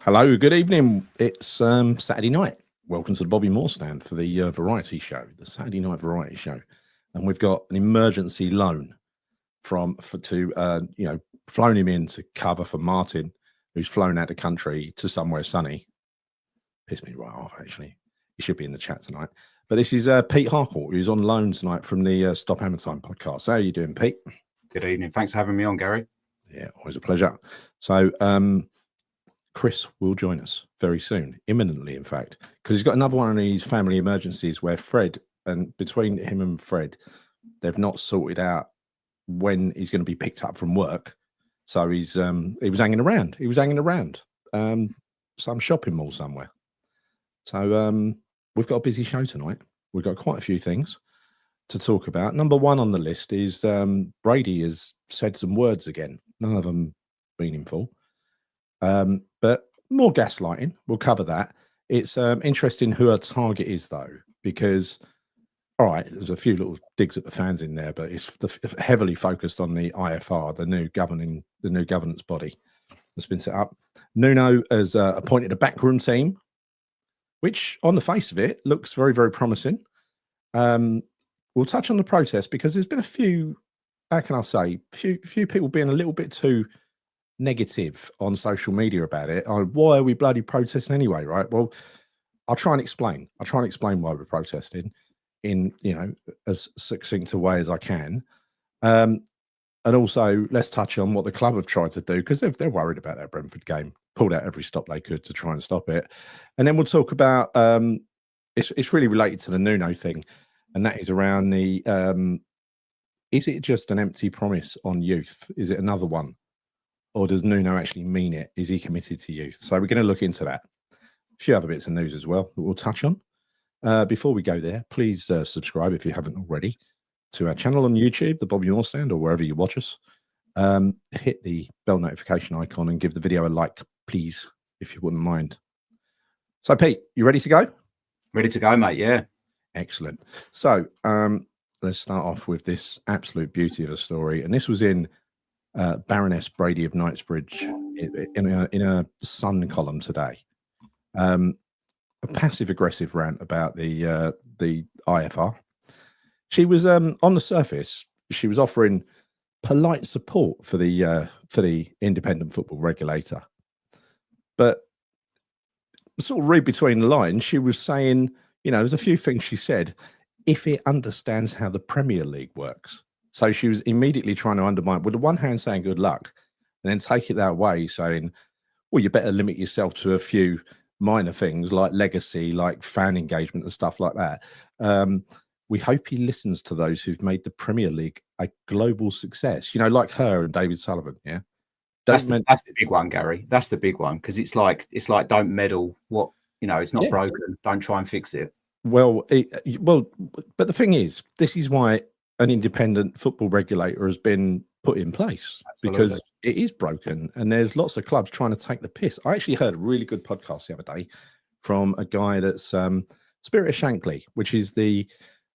Hello, good evening. It's Saturday night. Welcome to the Bobby Moore stand for the variety show, the Saturday night variety show, and we've got an emergency loan flown him in to cover for Martin, who's flown out of the country to somewhere sunny. Pissed me right off, actually. He should be in the chat tonight. But this is Pete Harcourt, who's on loan tonight from the Stop Hammertime podcast. How are you doing, Pete? Good evening. Thanks for having me on, Gary. Yeah, always a pleasure. So, Chris will join us very soon, imminently, in fact, because he's got another one of these family emergencies where Fred, and between him and Fred, they've not sorted out when he's going to be picked up from work. So he was hanging around. He was hanging around some shopping mall somewhere. So we've got a busy show tonight. We've got quite a few things to talk about. Number one on the list is Brady has said some words again. None of them meaningful. But more gaslighting. We'll cover that. It's interesting who her target is, though, because, all right, there's a few little digs at the fans in there, but it's heavily focused on the IFR, the new governance body that's been set up. Nuno has appointed a backroom team, which, on the face of it, looks very, very promising. We'll touch on the protest because there's been a few, how can I say, few people being a little bit too negative on social media about it. Why are we bloody protesting anyway, right? Well, I'll try and explain why we're protesting in, as succinct a way as I can. And also let's touch on what the club have tried to do, because they're worried about that Brentford game, pulled out every stop they could to try and stop it. And then we'll talk about it's really related to the Nuno thing, and that is around the is it just an empty promise on youth? Is it another one? Or does Nuno actually mean it? Is he committed to youth? So we're going to look into that. A few other bits of news as well that we'll touch on. Before we go there, please subscribe if you haven't already to our channel on YouTube, the Bobby Moore Stand, or wherever you watch us. Hit the bell notification icon and give the video a like, please, if you wouldn't mind. So, Pete, you ready to go? Ready to go, mate, yeah. Excellent. So let's start off with this absolute beauty of a story. And this was in Baroness Brady of Knightsbridge in a Sun column today. A passive-aggressive rant about the IFR. She was on the surface. She was offering polite support for the independent football regulator, but sort of read between the lines. She was saying, there's a few things she said. If it understands how the Premier League works. So she was immediately trying to undermine, with the one hand saying good luck, and then take it that way, saying, well, you better limit yourself to a few minor things like legacy, like fan engagement and stuff like that. We hope he listens to those who've made the Premier League a global success, like her and David Sullivan, yeah? That's the big one, Gary. That's the big one, because it's like don't meddle what, it's not broken. Don't try and fix it. Well, but the thing is, this is why an independent football regulator has been put in place. Absolutely. Because it is broken and there's lots of clubs trying to take the piss. I actually heard a really good podcast the other day from a guy that's Spirit of Shankly, which is the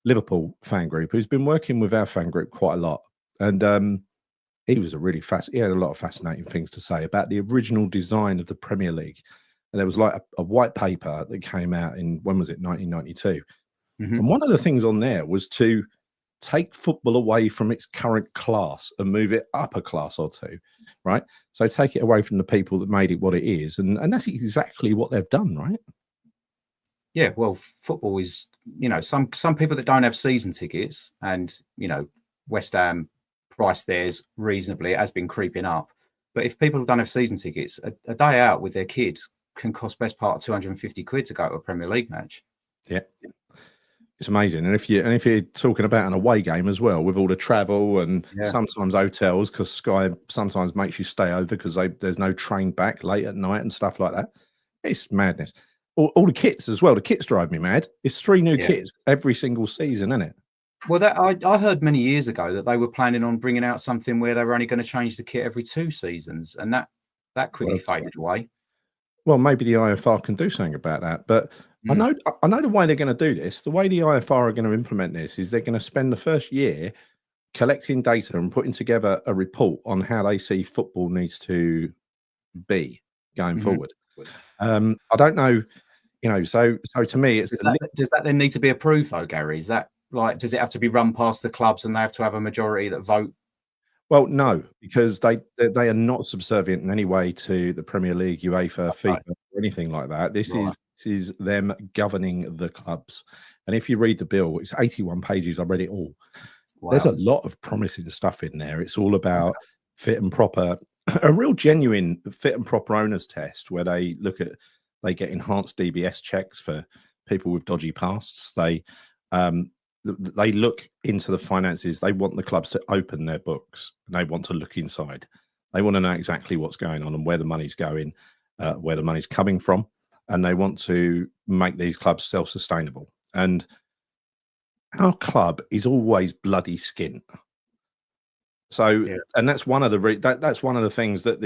Liverpool fan group, who's been working with our fan group quite a lot. And he was he had a lot of fascinating things to say about the original design of the Premier League. And there was like a white paper that came out in, when was it, 1992. Mm-hmm. And one of the things on there was to take football away from its current class and move it up a class or two, right? So take it away from the people that made it what it is. And that's exactly what they've done, right? Yeah, well, football is, some people that don't have season tickets, and, West Ham priced theirs reasonably, it has been creeping up. But if people don't have season tickets, a day out with their kids can cost best part of 250 quid to go to a Premier League match. Yeah. It's amazing. And if you're talking about an away game as well, with all the travel and sometimes hotels, because Sky sometimes makes you stay over because there's no train back late at night and stuff like that. It's madness. All the kits as well. The kits drive me mad. It's 3 new kits every single season, isn't it? Well, I heard many years ago that they were planning on bringing out something where they were only going to change the kit every 2 seasons, and that quickly faded away. Well, maybe the IFR can do something about that, but I know the way they're going to do this. The way the IFR are going to implement this is they're going to spend the first year collecting data and putting together a report on how they see football needs to be going forward. I don't know, so to me, it's does that then need to be approved though, Gary? Is that like, does it have to be run past the clubs and they have to have a majority that vote? Well, no, because they are not subservient in any way to the Premier League, UEFA, FIFA, or anything like that. This is them governing the clubs. And if you read the bill, it's 81 pages. I read it all. Wow. There's a lot of promising stuff in there. It's all about fit and proper, a real genuine fit and proper owners test where they get enhanced DBS checks for people with dodgy pasts. They look into the finances. They want the clubs to open their books and they want to look inside. They want to know exactly what's going on and where the money's going, where the money's coming from. And they want to make these clubs self-sustainable. And our club is always bloody skint. So, and that's one of the that's one of the things that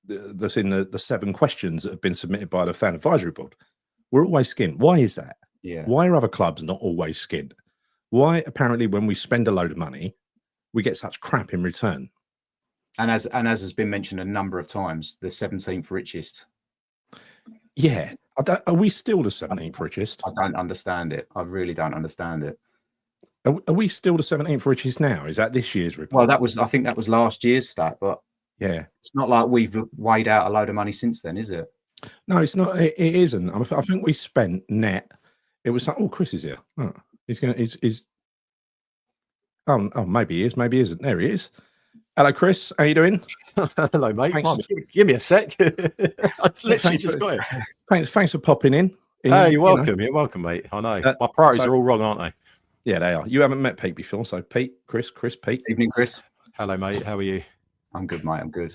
that's in the 7 questions that have been submitted by the fan advisory board. We're always skint. Why is that? Yeah. Why are other clubs not always skint? Why apparently when we spend a load of money, we get such crap in return? And as has been mentioned a number of times, the 17th richest. Yeah. Are we still the 17th richest? I don't understand it. I really don't understand it. Are we still the 17th richest now? Is that this year's report? Well, I think that was last year's stat, but yeah, it's not like we've weighed out a load of money since then, is it? No, it's not. It isn't. I think we spent net. It was like, oh, Chris is here. Oh, he's. Oh, maybe he is. Maybe he isn't. There he is. Hello, Chris. How you doing? Hello, mate. Give me a sec. I literally just got it. Thanks for popping in. Hey, you're welcome. You're welcome, mate. I know. My priorities are all wrong, aren't they? Yeah, they are. You haven't met Pete before. So Pete, Chris, Pete. Evening, Chris. Hello, mate. How are you? I'm good, mate. I'm good.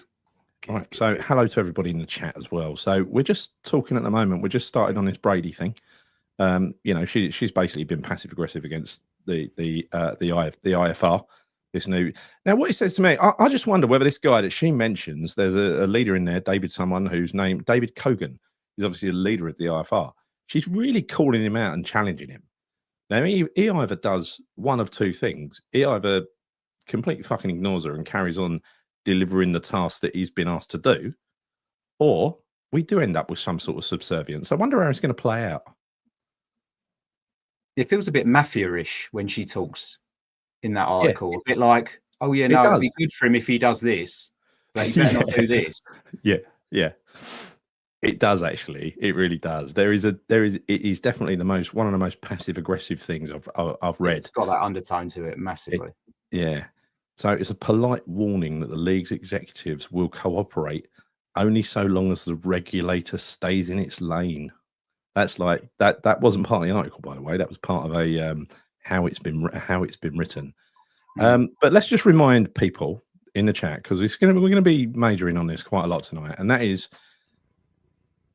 All right. So hello to everybody in the chat as well. So we're just talking at the moment. We're just started on this Brady thing. She's basically been passive aggressive against the IFR. This new. Now, what he says to me, I just wonder whether this guy that she mentions, there's a leader in there, David whose name, David Cogan, is obviously the leader of the IFR. She's really calling him out and challenging him. Now, he either does one of two things. He either completely fucking ignores her and carries on delivering the task that he's been asked to do, or we do end up with some sort of subservience. I wonder how it's going to play out. It feels a bit mafia-ish when she talks in that article. A bit like, oh, yeah, no, it'd be good for him if he does this, but he better not do this. Yeah. It does actually. It really does. It is definitely one of the most passive aggressive things I've read. It's got that undertone to it massively. Yeah. So it's a polite warning that the league's executives will cooperate only so long as the regulator stays in its lane. That's like that wasn't part of the article, by the way. That was part of a how it's been written. But let's just remind people in the chat, because we're going to be majoring on this quite a lot tonight, and that is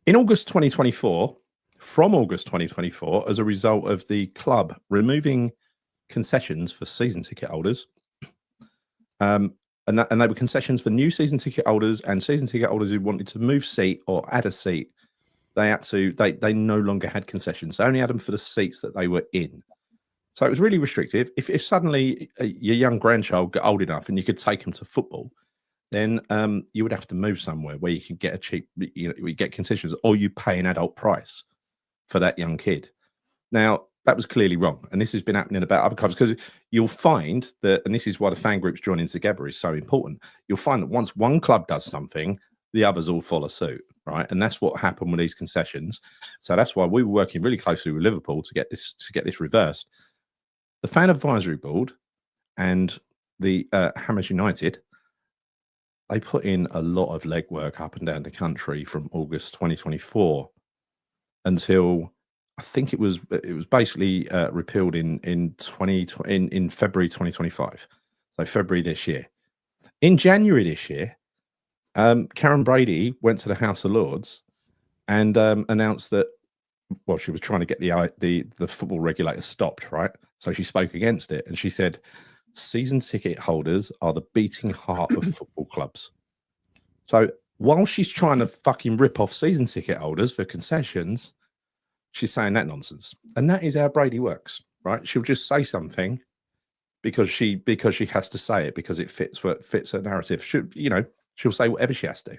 in August 2024. From August 2024, as a result of the club removing concessions for season ticket holders, and they were concessions for new season ticket holders and season ticket holders who wanted to move seat or add a seat. They no longer had concessions. They only had them for the seats that they were in. So it was really restrictive. If suddenly your young grandchild got old enough and you could take them to football, then you would have to move somewhere where you can get a cheap, you get concessions, or you pay an adult price for that young kid. Now, that was clearly wrong. And this has been happening about other clubs, because you'll find that, and this is why the fan groups joining together is so important. You'll find that once one club does something, the others all follow suit, right? And that's what happened with these concessions. So that's why we were working really closely with Liverpool to get this reversed. The fan advisory board and the Hammers United, they put in a lot of legwork up and down the country from August 2024 until I think it was basically repealed in February 2025. So February this year. In January this year, Karren Brady went to the House of Lords and announced that, well, she was trying to get the football regulator stopped, right? So she spoke against it, and she said, season ticket holders are the beating heart of football clubs. So while she's trying to fucking rip off season ticket holders for concessions, she's saying that nonsense. And that is how Brady works, right? She'll just say something because she has to say it, because it fits her narrative. She'll say whatever she has to.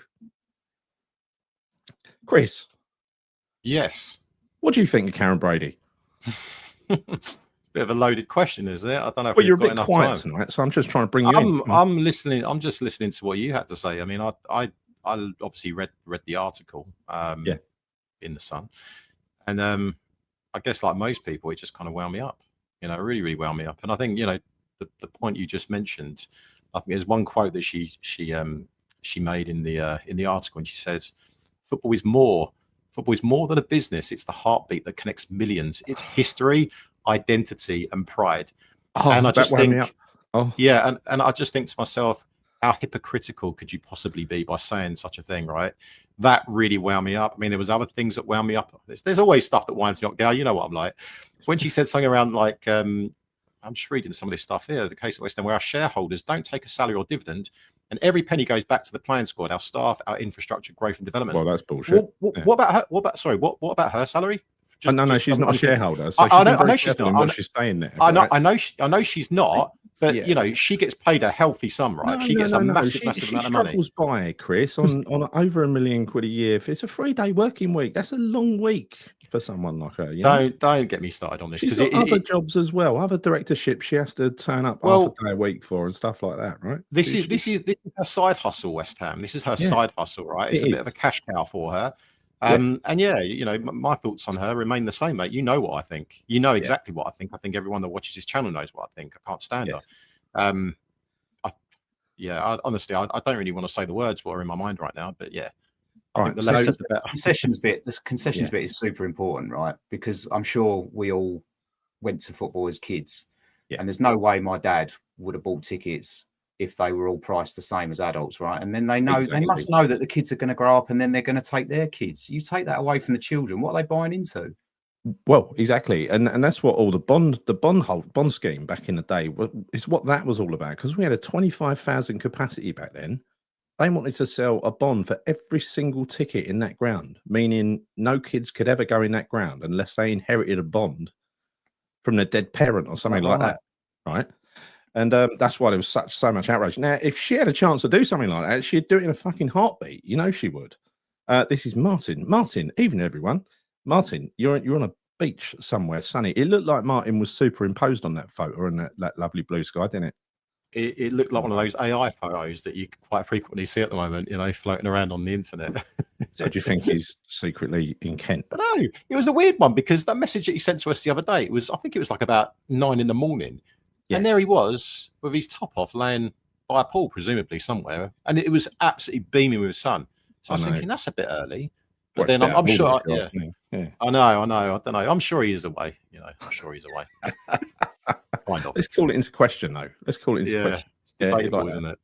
Chris, Yes. what do you think of Karren Brady? Bit of a loaded question, isn't it? I don't know if Well, you're a we've got bit enough quiet time. tonight, so I'm just trying to bring you in. I'm listening. I'm just listening to what you had to say. I mean, I obviously read the article in the Sun, and I guess like most people, it just kind of wound me up. Really, really wound me up. And I think the point you just mentioned. I think there's one quote that she made in the article, and she says, "Football is more than a business. It's the heartbeat that connects millions. It's history, identity, and pride." And I just think, and I just think to myself, how hypocritical could you possibly be by saying such a thing, right? That really wound me up. I mean, there was other things that wound me up. There's always stuff that winds me up. Gal, you know what I'm like. When she said something around like, I'm just reading some of this stuff here. The case at West Ham, where our shareholders don't take a salary or dividend, and every penny goes back to the playing squad, our staff, our infrastructure, growth and development. Well, that's bullshit. What about her? What about her salary? No, she's not a shareholder. So I know she's not. What she's saying there. I know she's not. But she gets paid a healthy sum, right? She gets a massive amount of money. She struggles by, Chris, on over £1 million a year. If it's a 3-day working week, that's a long week for someone like her. Don't get me started on this, because she's got other jobs as well, other directorships she has to turn up half a day a week for and stuff like that, right? This is her side hustle, West Ham. This is her side hustle, right? It's a bit of a cash cow for her. And my thoughts on her remain the same, mate. You know what I think. You know exactly what I think. I think everyone that watches this channel knows what I think. I can't stand her. Honestly, I don't really want to say the words what are in my mind right now, but I think the less said, the better. The concessions bit is super important, right? Because I'm sure we all went to football as kids, and there's no way my dad would have bought tickets if they were all priced the same as adults, right? And then they must know that the kids are going to grow up and then they're going to take their kids. You take that away from the children, what are they buying into? Well, exactly, and that's what all the bond scheme back in the day is what that was all about. Because we had a 25,000 capacity back then. They wanted to sell a bond for every single ticket in that ground, meaning no kids could ever go in that ground unless they inherited a bond from their dead parent or something like that, right? And that's why there was so much outrage. Now, if she had a chance to do something like that, she'd do it in a fucking heartbeat. She would. This is Martin. Martin, evening, everyone. Martin, you're on a beach somewhere sunny. It looked like Martin was superimposed on that photo and that lovely blue sky, didn't it? It looked like one of those AI photos that you quite frequently see at the moment, floating around on the internet. So do you think he's secretly in Kent? But no, it was a weird one because that message that he sent to us the other day, I think it was like about 9 a.m. Yeah. And there he was with his top off laying by a pool, presumably somewhere. And it was absolutely beaming with the sun. So I was thinking that's a bit early. But then I'm sure, I know. I don't know. I'm sure he is away. I'm sure he's away. Let's call it into question, though. Let's call it into question. Debatable, isn't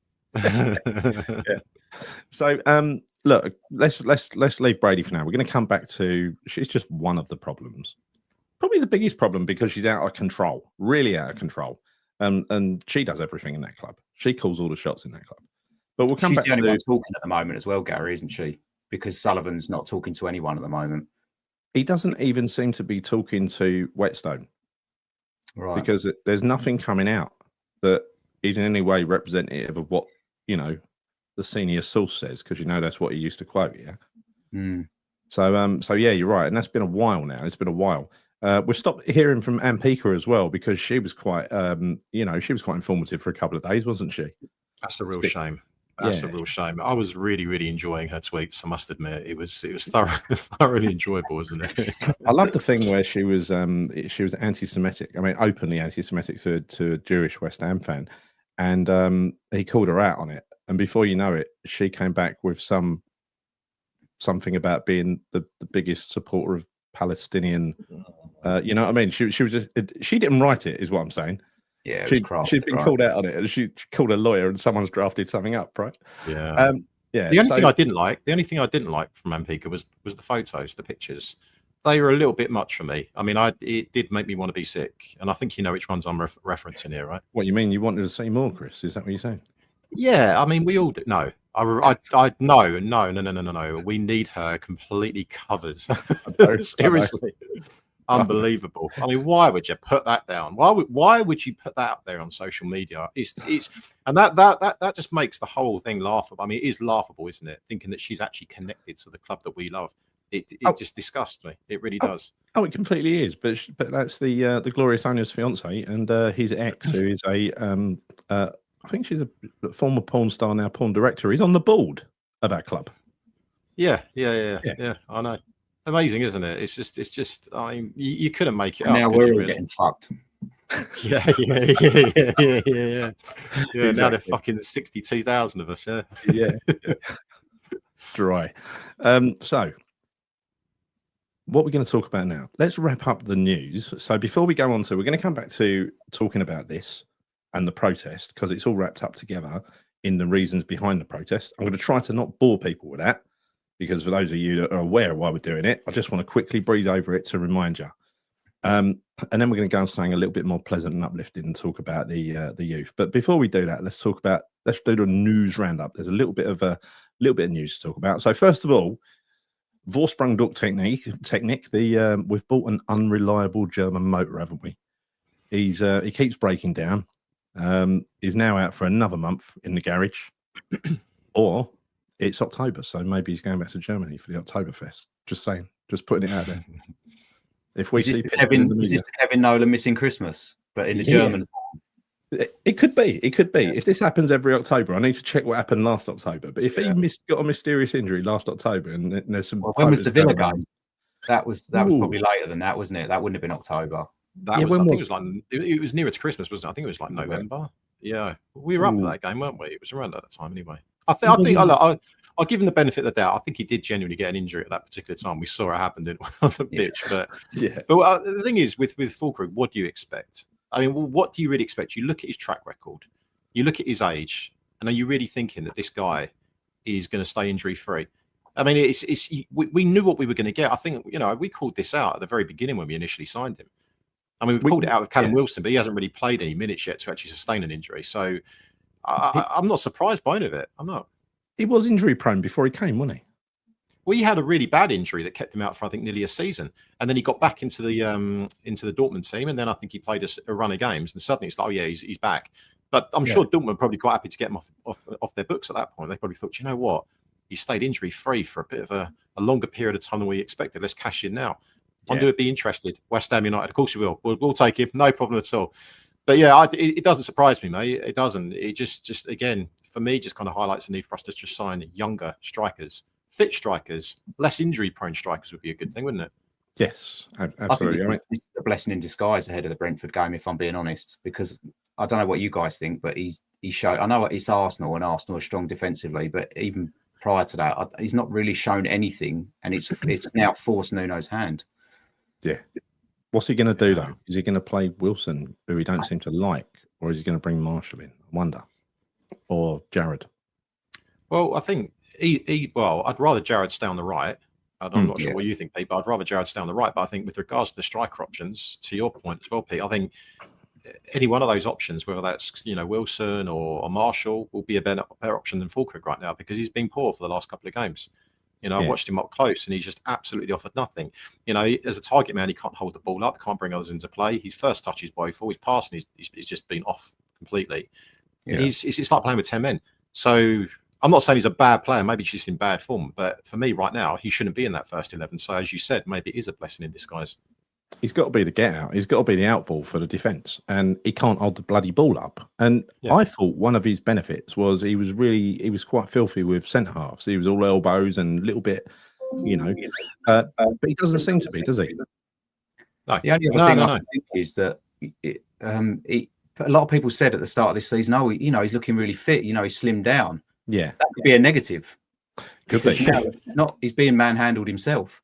it? So, look, let's leave Brady for now. We're going to come back to. She's just one of the problems. Probably the biggest problem because she's out of control, really out of control. And she does everything in that club. She calls all the shots in that club. But we'll come back to. She's the only one talking at the moment as well, Gary, isn't she? Because Sullivan's not talking to anyone at the moment. He doesn't even seem to be talking to Whetstone. Right. Because there's nothing coming out that is in any way representative of what, the senior source says, because that's what he used to quote, So you're right. And that's been a while now. It's been a while. We've stopped hearing from Ampika as well because she was quite, she was quite informative for a couple of days, wasn't she? That's a real shame. That's a real shame. I was really, really enjoying her tweets. I must admit, it was thoroughly enjoyable, wasn't it? I love the thing where she was anti-Semitic. I mean, openly anti-Semitic to a Jewish West Ham fan, and he called her out on it. And before you know it, she came back with something about being the biggest supporter of Palestinian. You know what I mean? She was she didn't write it, is what I'm saying. Yeah, she's been called out on it, and she called a lawyer, and someone's drafted something up, right? Yeah, The only thing I didn't like from Ampika was the photos, the pictures. They were a little bit much for me. I mean, it did make me want to be sick, and I think you know which ones I'm referencing here, right? What you mean? You wanted to see more, Chris? Is that what you're saying? Yeah, I mean, we all do. No, no. We need her completely covered. Seriously. Unbelievable. I mean, why would you put that down? Why would you put that out there on social media? It's and that just makes the whole thing laughable. I mean, it is laughable, isn't it? Thinking that she's actually connected to the club that we love. It just disgusts me. It really Oh. does. Oh, it completely is, but that's the glorious owner's fiance and his ex, who is I think she's a former porn star, now porn director. He's on the board of our club. Yeah. I know. Amazing, isn't it? It's just. I mean, you couldn't make it And up. now could we're you, all really? getting fucked. Yeah. Exactly. Now they're fucking 62,000 of us. Yeah. Yeah. Dry. So, what we're going to talk about now? Let's wrap up the news. So before we go on to, we're going to come back to talking about this and the protest, because it's all wrapped up together in the reasons behind the protest. I'm going to try to not bore people with that, because for those of you that are aware of why we're doing it, I just want to quickly breeze over it to remind you. And then we're going to go on saying a little bit more pleasant and uplifting and talk about the youth. But before we do that, let's do the news roundup. There's a little bit of news to talk about. So first of all, Vorsprung technique. We've bought an unreliable German motor, haven't we? He keeps breaking down. He's now out for another month in the garage, or it's October, so maybe he's going back to Germany for the Oktoberfest. Just saying, just putting it out there. If we see is this the Kevin Nolan missing Christmas, but in the German form? It could be. It could be. Yeah. If this happens every October, I need to check what happened last October. But if he got a mysterious injury last October, and there's some. Well, when was the Villa game? That was probably later than that, wasn't it? That wouldn't have been October. I think it was nearer to Christmas, wasn't it? I think it was like November. Yeah, we were up at that game, weren't we? It was around that time anyway. I think I'll give him the benefit of the doubt. I think he did genuinely get an injury at that particular time. We saw it happen on the pitch, but the thing is, with Fullkrug, what do you expect? I mean, what do you really expect? You look at his track record, you look at his age, and are you really thinking that this guy is going to stay injury free? I mean, we knew what we were going to get. I think we called this out at the very beginning when we initially signed him. I mean, we called it out with Callum Wilson, but he hasn't really played any minutes yet to actually sustain an injury. So I'm not surprised by any of it. I'm not. He was injury prone before he came, wasn't he? Well, he had a really bad injury that kept him out for I think nearly a season, and then he got back into the Dortmund team, and then I think he played a run of games, and suddenly it's like, oh yeah, he's back. But I'm sure Dortmund were probably quite happy to get him off their books at that point. They probably thought, you know what, he stayed injury free for a bit of a longer period of time than we expected. Let's cash in now. Wonder would be interested. West Ham United, of course we will. We'll take him, no problem at all. But yeah, it doesn't surprise me, mate. It doesn't. It just again for me just kind of highlights the need for us to just sign younger strikers, fit strikers, less injury-prone strikers would be a good thing, wouldn't it? Yes, absolutely. I think it's a blessing in disguise ahead of the Brentford game, if I'm being honest, because I don't know what you guys think, but he showed. I know it's Arsenal, and Arsenal are strong defensively, but even prior to that, he's not really shown anything, and it's now forced Nuno's hand. Yeah. What's he going to do, though? Is he going to play Wilson, who we don't seem to like, or is he going to bring Marshall in? I wonder. Or Jared? Well, I think I'd rather Jared stay on the right. I'm not sure what you think, Pete, but I'd rather Jared stay on the right. But I think with regards to the striker options, to your point as well, Pete, I think any one of those options, whether that's Wilson or Marshall, will be a better option than Fullkrug right now, because he's been poor for the last couple of games. I watched him up close, and he's just absolutely offered nothing. As a target man, he can't hold the ball up, can't bring others into play. His first touch is woeful. His passing, he's just been off completely. Yeah. It's like playing with 10 men. So I'm not saying he's a bad player. Maybe he's just in bad form. But for me right now, he shouldn't be in that first 11. So as you said, maybe it is a blessing in disguise. He's got to be the get out. He's got to be the out ball for the defence, and he can't hold the bloody ball up. And I thought one of his benefits was he was quite filthy with centre halves. He was all elbows and a little bit, but he doesn't seem to be, does he? No. The only other thing I think is that a lot of people said at the start of this season, he's looking really fit. He's slimmed down. Yeah, that could be a negative. Could be. He's being manhandled himself.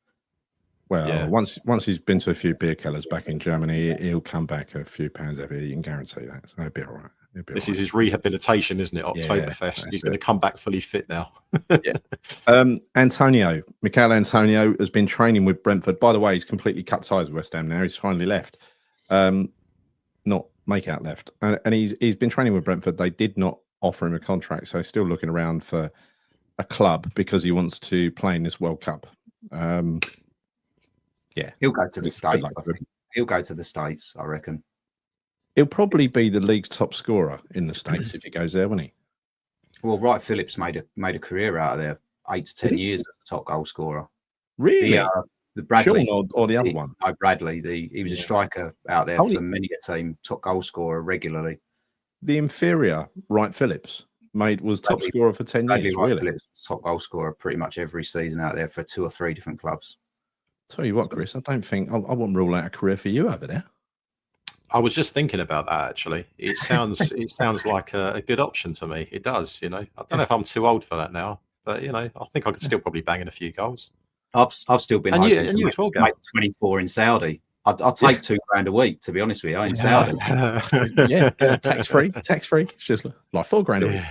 Well, once he's been to a few beer kellers back in Germany, he'll come back a few pounds heavier. You can guarantee that. So he'll be all right. This is his rehabilitation, isn't it? Oktoberfest. He's going to come back fully fit now. Mikel Antonio has been training with Brentford. By the way, he's completely cut ties with West Ham now. He's finally left. Not make out left. And he's been training with Brentford. They did not offer him a contract, so he's still looking around for a club because he wants to play in this World Cup. He'll go to the States. I think he'll go to the States, I reckon. He'll probably be the league's top scorer in the States if he goes there, won't he? Well, Wright Phillips made a career out of there, 8 to 10 years as a top goal scorer. Really? The Bradley Sean or the other one? No, Bradley. He was a striker out there for many a team, top goal scorer regularly. The inferior Wright Phillips was top scorer for 10 years. Wright Really? Phillips, top goal scorer pretty much every season out there for 2 or 3 different clubs. Tell you what, Chris, I don't think I wouldn't rule out a career for you over there. I was just thinking about that actually. It sounds like a good option to me. It does, I don't know if I'm too old for that now, but I think I could still probably bang in a few goals. I've still been hoping to make 24 in Saudi. I'll take $2,000 a week, to be honest with you, in Saudi. tax free. It's just like $4,000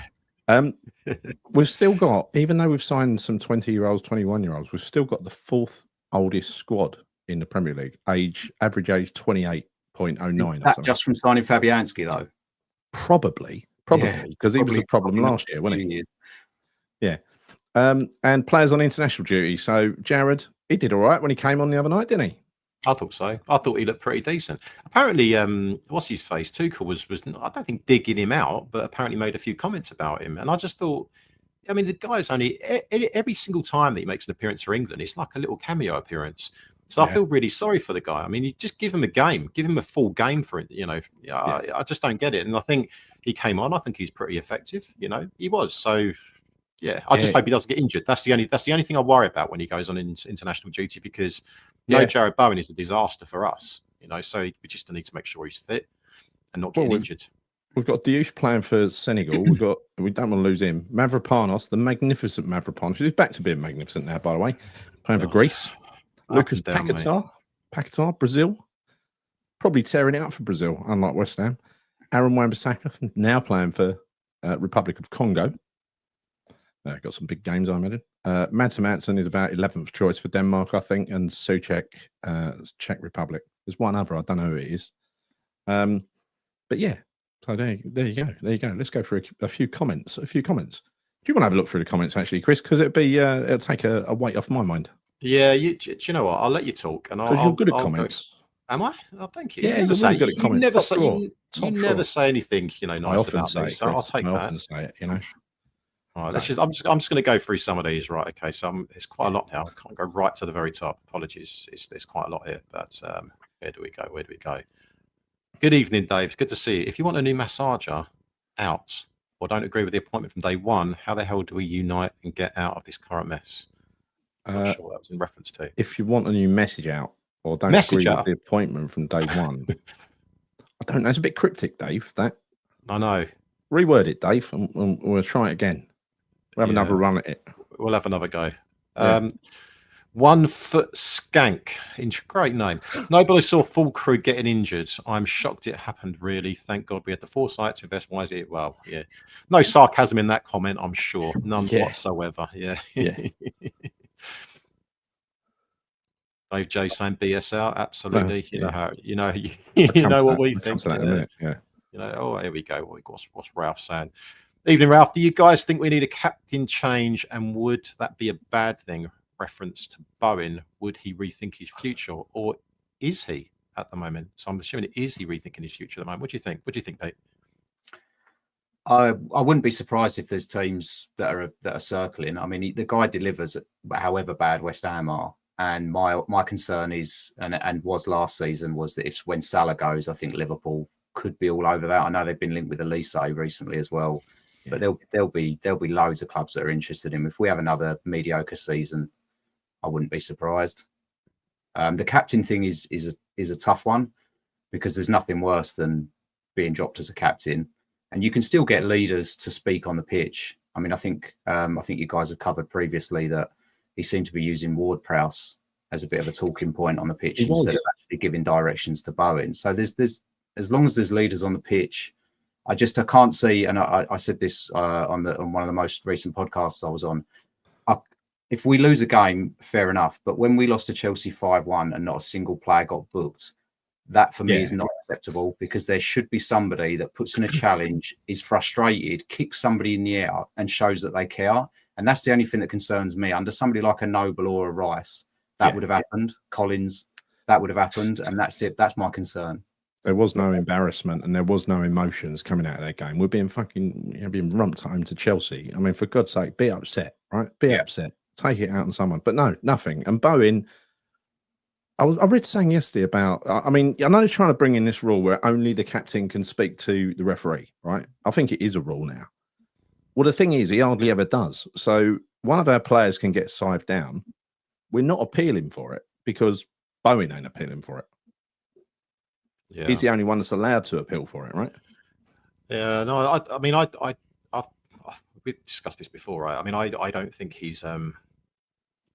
a week. We've still got, even though we've signed some 20-year-olds, 21-year-olds, we've still got the 4th oldest squad in the Premier League. Average age 28.09. Is that just from signing Fabianski though? Probably, because he was a problem last year, wasn't he? Yeah. And players on international duty. So Jared, he did all right when he came on the other night, didn't he? I thought so. I thought he looked pretty decent. Apparently, what's his face? Tuchel was I don't think digging him out, but apparently made a few comments about him. And I just thought, I mean, the guy's only every single time that he makes an appearance for England, it's like a little cameo appearance. So I feel really sorry for the guy. I mean, you just give him a game, give him a full game for it. I just don't get it. And I think he came on. I think he's pretty effective. He was. So yeah, I just hope he doesn't get injured. That's the only thing I worry about when he goes on international duty, because Jared Bowen is a disaster for us. So we just need to make sure he's fit and not getting injured. We've got Diouche playing for Senegal. We don't want to lose him. Mavropanos, the magnificent Mavropanos, who's back to being magnificent now, by the way, playing for Greece. Lucas Paquetá, Brazil, probably tearing it out for Brazil, unlike West Ham. Aaron Wan-Bissaka, now playing for Republic of Congo. Got some big games, I imagine. Madsen Madsen is about 11th choice for Denmark, I think, and Souček, Czech Republic. There's one other, I don't know who it is. But yeah, so there you go. Let's go for a few comments. Do you want to have a look through the comments, actually, Chris? Because it'll take a weight off my mind. Yeah, do you know what? I'll let you talk, and you're good at comments. Am I? Oh, thank you. Yeah, you're really good at comments. You never say anything, nice about me. So I'll take that. I often say it, All right, I'm just going to go through some of these. Right, okay. So it's quite a lot now. I can't go right to the very top. Apologies. There's quite a lot here. But where do we go? Good evening, Dave. Good to see you. If you want a new massager out, or don't agree with the appointment from day one, how the hell do we unite and get out of this current mess? I'm not sure what that was in reference to. If you want a new message out, or don't agree with the appointment from day one, I don't know. It's a bit cryptic, Dave. That I know. Reword it, Dave, and we'll try it again. We'll have another run at it. We'll have another go. 1 Foot Skank. Great name. Nobody saw Fullkrug getting injured. I'm shocked it happened, really. Thank God we had the foresight to invest wisely. Well, yeah. No sarcasm in that comment, I'm sure. None whatsoever. Yeah. Dave J saying BSL. Absolutely. You know what we think. Oh, here we go. What's Ralph saying? Evening, Ralph. Do you guys think we need a captain change, and would that be a bad thing? Reference to Bowen, would he rethink his future, or is he at the moment? So I'm assuming is he rethinking his future at the moment? What do you think? What do you think, Pete? I wouldn't be surprised if there's teams that are circling. I mean, the guy delivers, however bad West Ham are. And my concern is, and was last season, was that when Salah goes, I think Liverpool could be all over that. I know they've been linked with Elise recently as well, but there'll be loads of clubs that are interested in him. If we have another mediocre season, I wouldn't be surprised. The captain thing is a tough one, because there's nothing worse than being dropped as a captain, and you can still get leaders to speak on the pitch. I mean, I think you guys have covered previously that he seemed to be using Ward-Prowse as a bit of a talking point on the pitch instead of actually giving directions to Bowen. So there's as long as there's leaders on the pitch, I can't see. And I said this on one of the most recent podcasts I was on. If we lose a game, fair enough. But when we lost to Chelsea 5-1 and not a single player got booked, that for me is not acceptable, because there should be somebody that puts in a challenge, is frustrated, kicks somebody in the air and shows that they care. And that's the only thing that concerns me. Under somebody like a Noble or a Rice, that would have happened. Collins, that would have happened. And that's it. That's my concern. There was no embarrassment and there was no emotions coming out of that game. We're being being rumped home to Chelsea. I mean, for God's sake, be upset, right? Be upset. Take it out on someone. But no, nothing. And Bowen, I read saying yesterday about, I mean, I know they're trying to bring in this rule where only the captain can speak to the referee, right? I think it is a rule now. Well, the thing is, he hardly ever does. So one of our players can get sived down. We're not appealing for it because Bowen ain't appealing for it. Yeah. He's the only one that's allowed to appeal for it, right? Yeah, no, I mean, we've discussed this before, right? I mean, I don't think he's, and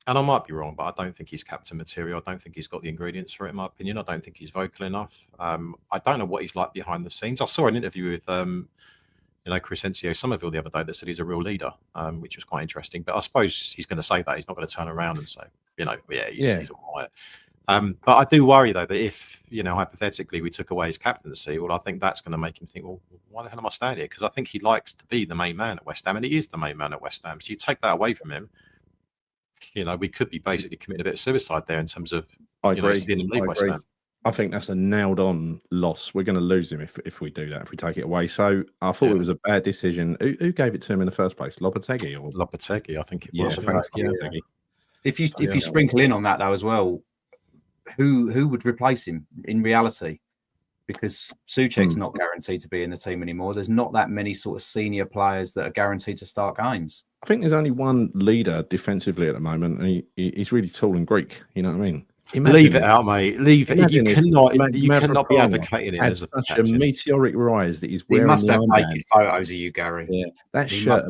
I might be wrong, but I don't think he's captain material. I don't think he's got the ingredients for it, in my opinion. I don't think he's vocal enough. I don't know what he's like behind the scenes. I saw an interview with, Crescencio Somerville the other day that said he's a real leader, which was quite interesting. But I suppose he's going to say that. He's not going to turn around and say, he's all right. But I do worry, though, that if, hypothetically we took away his captaincy, well, I think that's going to make him think, well, why the hell am I staying here? Because I think he likes to be the main man at West Ham, and he is the main man at West Ham. So you take that away from him, we could be basically committing a bit of suicide there in terms of seeing him leave West Ham. I think that's a nailed-on loss. We're going to lose him if we do that, if we take it away. So I thought it was a bad decision. Who gave it to him in the first place? Lopetegui? Lopetegui, I think it was. Lopetegui. If you sprinkle in on that, though, as well, who would replace him in reality? Because Souček's not guaranteed to be in the team anymore. There's not that many sort of senior players that are guaranteed to start games. I think there's only one leader defensively at the moment, and he's really tall and Greek. You know what I mean? Leave it out, mate. Leave it. You cannot be advocating it as such a meteoric rise that he's wearing. He must have naked photos of you, Gary. Yeah, that shirt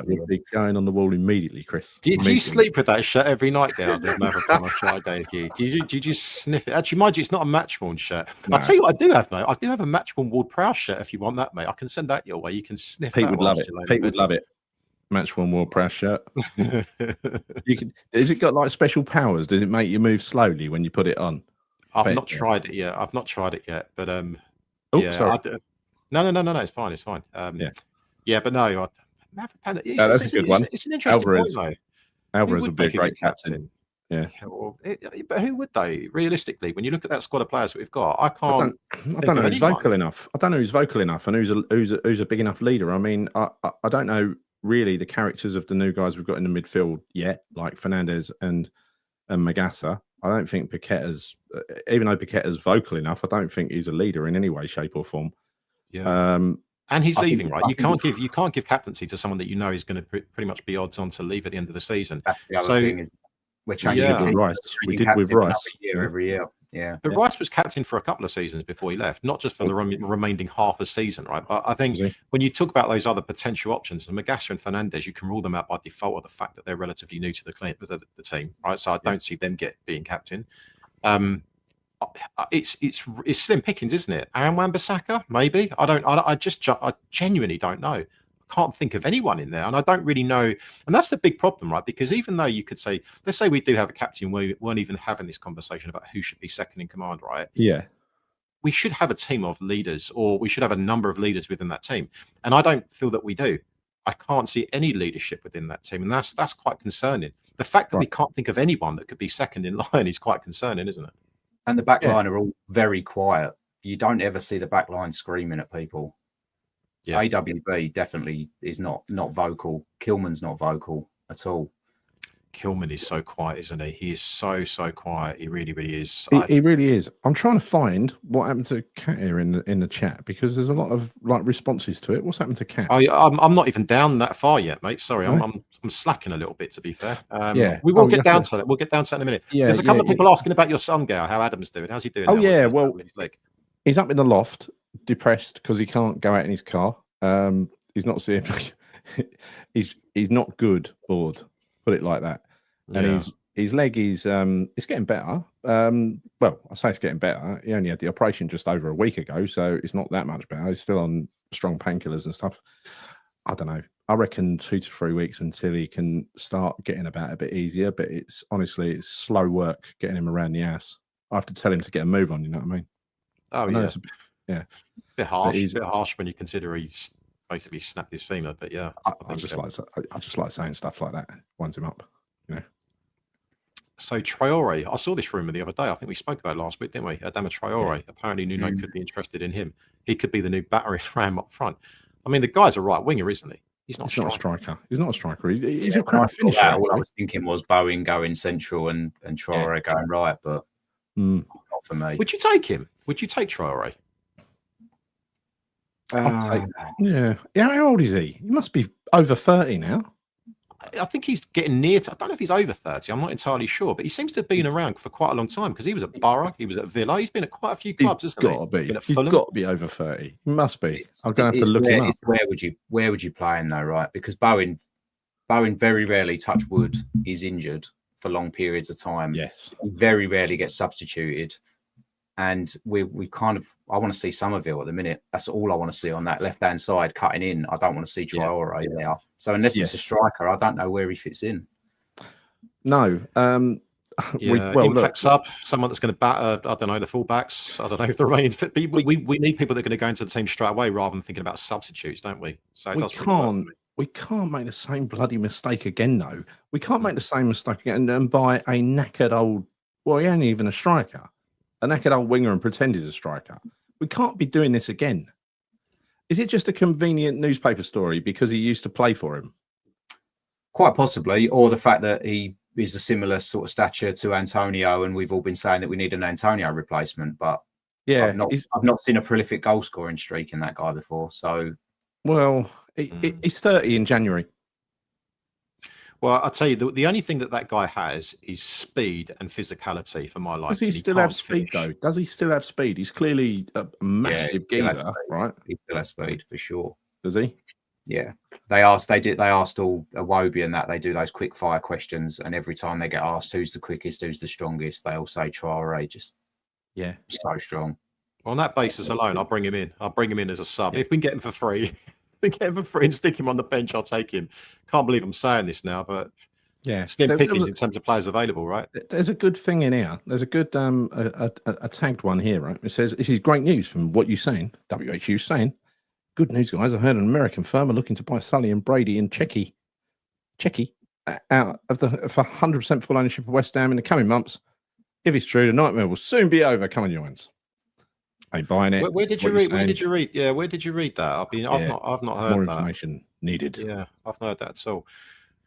would be going on the wall immediately, Chris. Do you sleep with that shirt every night down there? Did you sniff it? Actually, mind you, it's not a match-worn shirt. No. I'll tell you what I do have, mate. I do have a match-worn Ward Prowse shirt if you want that, mate. I can send that your way. You can sniff it. Pete would love it. Pete would love it. Match one Ward Prowse shirt. Has it got like special powers? Does it make you move slowly when you put it on? I've not tried it yet. But sorry. No, it's fine. But no, that's a good one. It's an interesting point, though. Alvarez would be a great captain. Yeah, but who would they realistically? When you look at that squad of players that we've got, I don't know who's vocal enough. I don't know who's vocal enough and who's a big enough leader. I mean, I don't know really the characters of the new guys we've got in the midfield yet, like Fernandez and Magassa. I don't think Paqueta's, even though Paqueta's vocal enough, I don't think he's a leader in any way, shape, or form. Yeah. And he's leaving, right? You can't give captaincy to someone that you know is going to pretty much be odds on to leave at the end of the season. The other thing is we're changing with Rice. We did with Rice every year. Yeah, but Rice was captain for a couple of seasons before he left, not just for the remaining half a season, right? But I think when you talk about those other potential options, and Magassa and Fernandez, you can rule them out by default of the fact that they're relatively new to the team, right? So I don't see them being captain. It's slim pickings, isn't it? And Wan-Bissaka, maybe. I genuinely don't know. Can't think of anyone in there, and I don't really know. And that's the big problem, right? Because even though you could say, let's say we do have a captain, we weren't even having this conversation about who should be second in command, right? Yeah, we should have a team of leaders, or we should have a number of leaders within that team, and I don't feel that we do. I can't see any leadership within that team, and that's quite concerning. The fact that we can't think of anyone that could be second in line is quite concerning, isn't it? And the back line are all very quiet. You don't ever see the back line screaming at people. Yeah. AWB definitely is not vocal. Kilman's not vocal at all. Kilman is so quiet, isn't he? He is so quiet. He really, really is. He really is. I'm trying to find what happened to Kat here in the chat, because there's a lot of responses to it. What's happened to Kat? I'm not even down that far yet, mate. Sorry, I'm slacking a little bit, to be fair. We will get down to that. We'll get down to that in a minute. Yeah, there's a couple of people asking about your son, Gal. How Adam's doing? How's he doing? Well, he's up in the loft, depressed because he can't go out in his car. He's not seeing. he's not good bored. Put it like that. And his leg is it's getting better. Well, I say it's getting better. He only had the operation just over a week ago, so it's not that much better. He's still on strong painkillers and stuff. I don't know. I reckon 2 to 3 weeks until he can start getting about a bit easier. But it's slow work getting him around the house. I have to tell him to get a move on. You know what I mean? Oh yeah. Yeah. Bit harsh when you consider he basically snapped his femur. But yeah, I just like saying stuff like that. Winds him up. So Traore, I saw this rumor the other day. I think we spoke about it last week, didn't we? Adama Traore. Yeah. Apparently Nuno could be interested in him. He could be the new battering ram up front. I mean, the guy's a right winger, isn't he? He's not not a striker. He's not a striker. He's a When I crap saw finisher. that, all I Actually. was thinking was Bowen going central and Traore going right, but not for me. Would you take him? Would you take Traore? Yeah. How old is he? He must be over 30 now. I think he's getting near to, I don't know if he's over 30. I'm not entirely sure, but he seems to have been around for quite a long time because he was at Borough, he was at Villa. He's been at quite a few clubs, He's hasn't he? got to be. Been at He's Fulham. got to be over 30. He must be. I'm going to have to look him up. Where would you play him though, right? Because Bowen very rarely, touch wood, is injured for long periods of time. Yes. He very rarely gets substituted. And we kind of, I want to see Somerville at the minute. That's all I want to see on that left-hand side cutting in. I don't want to see Traore there. So unless it's a striker, I don't know where he fits in. No. Impact sub, someone that's going to batter, I don't know, the fullbacks. I don't know if they're remaining fit. We need people that are going to go into the team straight away rather than thinking about substitutes, don't we? So we can't make the same bloody mistake again, though. We can't make the same mistake again and buy a knackered old, well, he ain't even a striker. A knackered old winger and pretend he's a striker. We can't be doing this again. Is it just a convenient newspaper story because he used to play for him? Quite possibly, or the fact that he is a similar sort of stature to Antonio, and we've all been saying that we need an Antonio replacement. But yeah, I've not seen a prolific goal scoring streak in that guy before. So, well, he's 30 in January. Well, I'll tell you, the only thing that guy has is speed and physicality for my life. Does he still have speed, though? Does he still have speed? He's clearly a massive geezer, right? He still has speed, for sure. Does he? Yeah. They asked all Iwobi and that, they do those quick fire questions, and every time they get asked who's the quickest, who's the strongest, they all say Traore, just so strong. Well, on that basis alone, I'll bring him in. I'll bring him in as a sub. If we can get him for free, and stick him on the bench, I'll take him. Can't believe I'm saying this now, but slim pickings in terms of players available, right? There's a good thing in here. There's a good a tagged one here, right? It says, "This is great news from what you're saying." WHU saying, "Good news, guys. I heard an American firm are looking to buy Sully and Brady and Checky out of for 100% full ownership of West Ham in the coming months. If it's true, the nightmare will soon be over. Come on, Joins. Ain't buying it." Where did you read? Where did you read? Yeah, where did you read that? I've not heard more that. Information needed. Yeah, I've not heard that at all.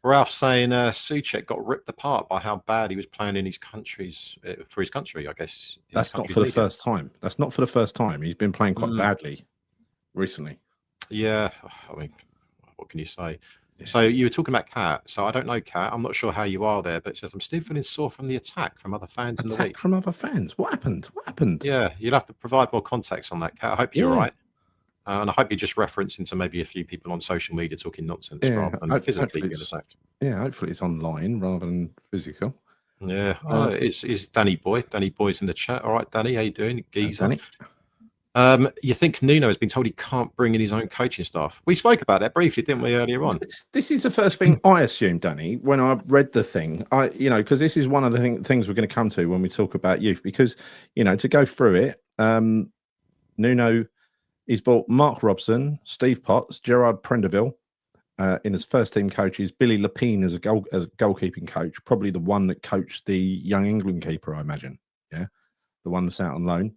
Ralph saying Souček got ripped apart by how bad he was playing in his countries for his country. I guess that's not for the first time. That's not for the first time. He's been playing quite badly recently. Yeah, I mean, what can you say? Yeah. So you were talking about Kat. So I don't know Kat. I'm not sure how you are there, but it says I'm still feeling sore from the attack from other fans in the week. From other fans? What happened? What happened? Yeah, you'll have to provide more context on that, Kat. I hope you're all right. And I hope you're just referencing to maybe a few people on social media talking nonsense rather than physically being attacked. Yeah, hopefully it's online rather than physical. Yeah, it's Danny Boy. Danny Boy's in the chat. All right, Danny, how you doing? Geezer. You think Nuno has been told he can't bring in his own coaching staff? We spoke about that briefly, didn't we, earlier on? This is the first thing I assumed, Danny, when I read the thing. Because this is one of the things we're going to come to when we talk about youth. Because, to go through it, Nuno, he's bought Mark Robson, Steve Potts, Gerard Prendeville in his first team coaches, Billy Lapine as a goalkeeping coach, probably the one that coached the young England keeper, I imagine. Yeah, the one that's out on loan.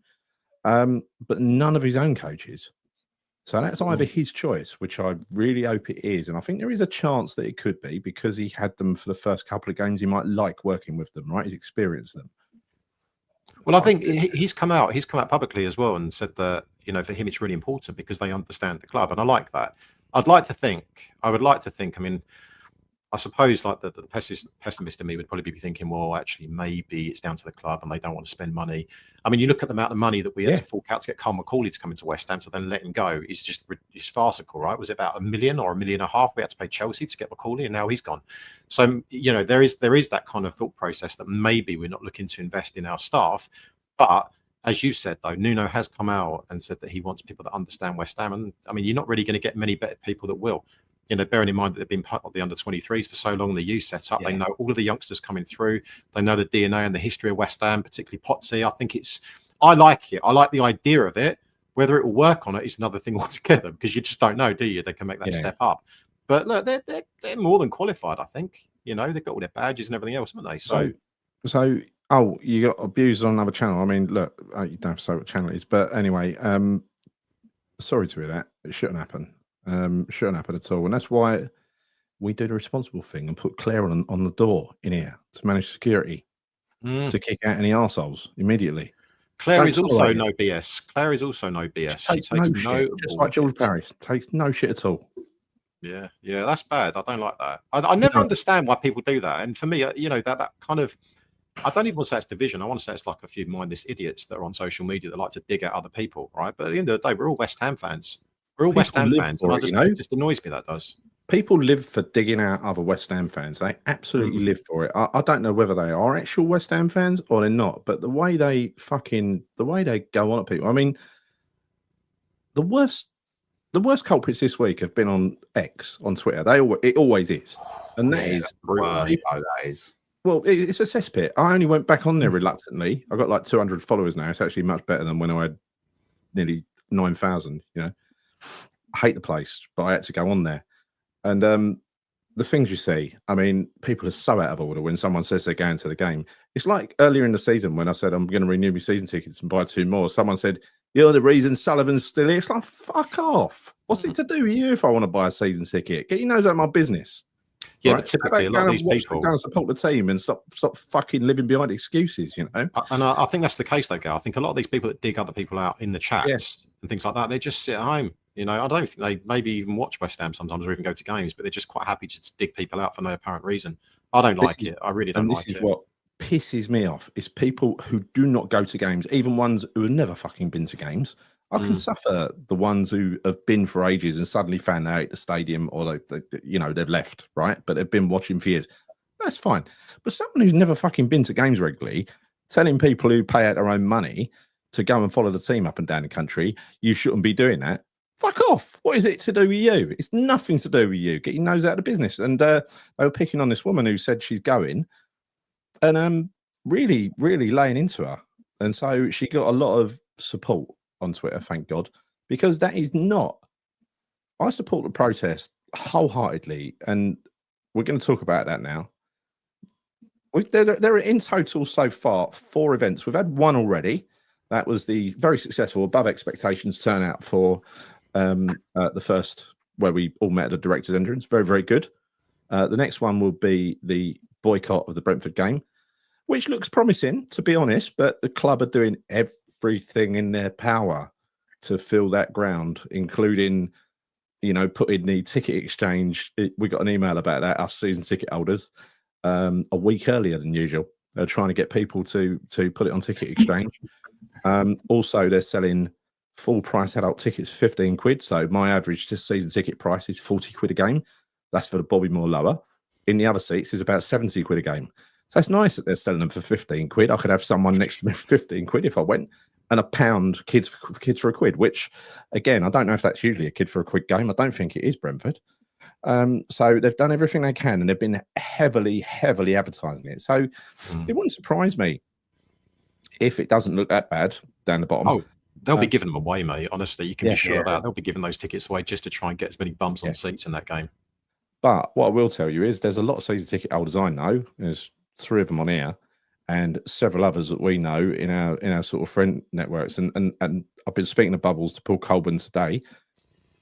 But none of his own coaches. So that's either his choice, which I really hope it is. And I think there is a chance that it could be because he had them for the first couple of games. He might like working with them, right? He's experienced them. Well, I think he's come out publicly as well and said that, for him, it's really important because they understand the club. And I like that. I would like to think, I mean, I suppose like the pessimist in me would probably be thinking, well, actually, maybe it's down to the club and they don't want to spend money. I mean, you look at the amount of money that we had to fork out to get Carl McCauley to come into West Ham, so then let him go. It's farcical, right? Was it about $1 million or $1.5 million we had to pay Chelsea to get McCauley, and now he's gone. So, there is that kind of thought process that maybe we're not looking to invest in our staff. But as you said, though, Nuno has come out and said that he wants people that understand West Ham. And I mean, you're not really going to get many better people that will. Bearing in mind that they've been part of the under-23s for so long, the youth set up, they know all of the youngsters coming through. They know the DNA and the history of West Ham, particularly Potsy. I like it. I like the idea of it. Whether it will work on it is another thing altogether because you just don't know, do you? They can make that step up. But look, they're more than qualified, I think. They've got all their badges and everything else, haven't they? So you got abused on another channel. I mean, look, you don't have to say what channel it is. But anyway, sorry to hear that. It shouldn't happen. Shouldn't happen at all. And that's why we do the responsible thing and put Claire on the door in here to manage security, to kick out any arseholes immediately. Claire is also no BS. Claire is also no BS. She takes no shit, just like George Paris. Takes no shit at all. Yeah, that's bad. I don't like that. I never understand why people do that. And for me, that kind of, I don't even want to say it's division. I want to say it's like a few mindless idiots that are on social media that like to dig at other people, right? But at the end of the day, we're all West Ham fans. We're all West Ham fans, and it just annoys me that does. People live for digging out other West Ham fans. They absolutely live for it. I don't know whether they are actual West Ham fans or they're not, but the way they go on at people. I mean, the worst culprits this week have been on X, on Twitter. It always is, and that is brutal. Well, it's a cesspit. I only went back on there reluctantly. I've got like 200 followers now. It's actually much better than when I had nearly 9,000. I hate the place, but I had to go on there. And the things you see, I mean, people are so out of order when someone says they're going to the game. It's like earlier in the season when I said I'm going to renew my season tickets and buy 2 more. Someone said, "You're the reason Sullivan's still here." It's like, fuck off. What's it to do with you if I want to buy a season ticket? Get your nose out of my business. Yeah, right? But typically a lot of these people go and support the team and stop fucking living behind excuses, And I think that's the case, though, Gal. I think a lot of these people that dig other people out in the chats and things like that, they just sit at home. I don't think they maybe even watch West Ham sometimes or even go to games, but they're just quite happy to dig people out for no apparent reason. I don't like it. I really don't like it. This is what pisses me off is people who do not go to games, even ones who have never fucking been to games. I can suffer the ones who have been for ages and suddenly found out at the stadium or they've left, right? But they've been watching for years. That's fine. But someone who's never fucking been to games regularly, telling people who pay out their own money to go and follow the team up and down the country, you shouldn't be doing that. Fuck off. What is it to do with you? It's nothing to do with you. Get your nose out of business. And they were picking on this woman who said she's going and really, really laying into her. And so she got a lot of support on Twitter, thank God, because that is not. I support the protest wholeheartedly, and we're going to talk about that now. There are in total so far 4 events. We've had one already. That was the very successful, above expectations turnout for the first, where we all met at a director's entrance. Very, very good. The next one will be the boycott of the Brentford game, which looks promising, to be honest, but the club are doing everything in their power to fill that ground, including, putting the ticket exchange. We got an email about that, us season ticket holders, a week earlier than usual. They're trying to get people to put it on ticket exchange. Also, they're selling full price adult tickets, 15 quid. So my average season ticket price is 40 quid a game. That's for the Bobby Moore lower. In the other seats is about 70 quid a game. So it's nice that they're selling them for 15 quid. I could have someone next to me for 15 quid if I went, and £1 kids for a quid, which, again, I don't know if that's usually a kid for a quid game. I don't think it is Brentford. So they've done everything they can, and they've been heavily, heavily advertising it. So it wouldn't surprise me if it doesn't look that bad down the bottom. Oh, they'll be giving them away, mate. Honestly, you can be sure of that. They'll be giving those tickets away just to try and get as many bums on seats in that game. But what I will tell you is there's a lot of season ticket holders I know. There's 3 of them on here, and several others that we know in our sort of friend networks. And I've been speaking to Bubbles to Paul Colburn today.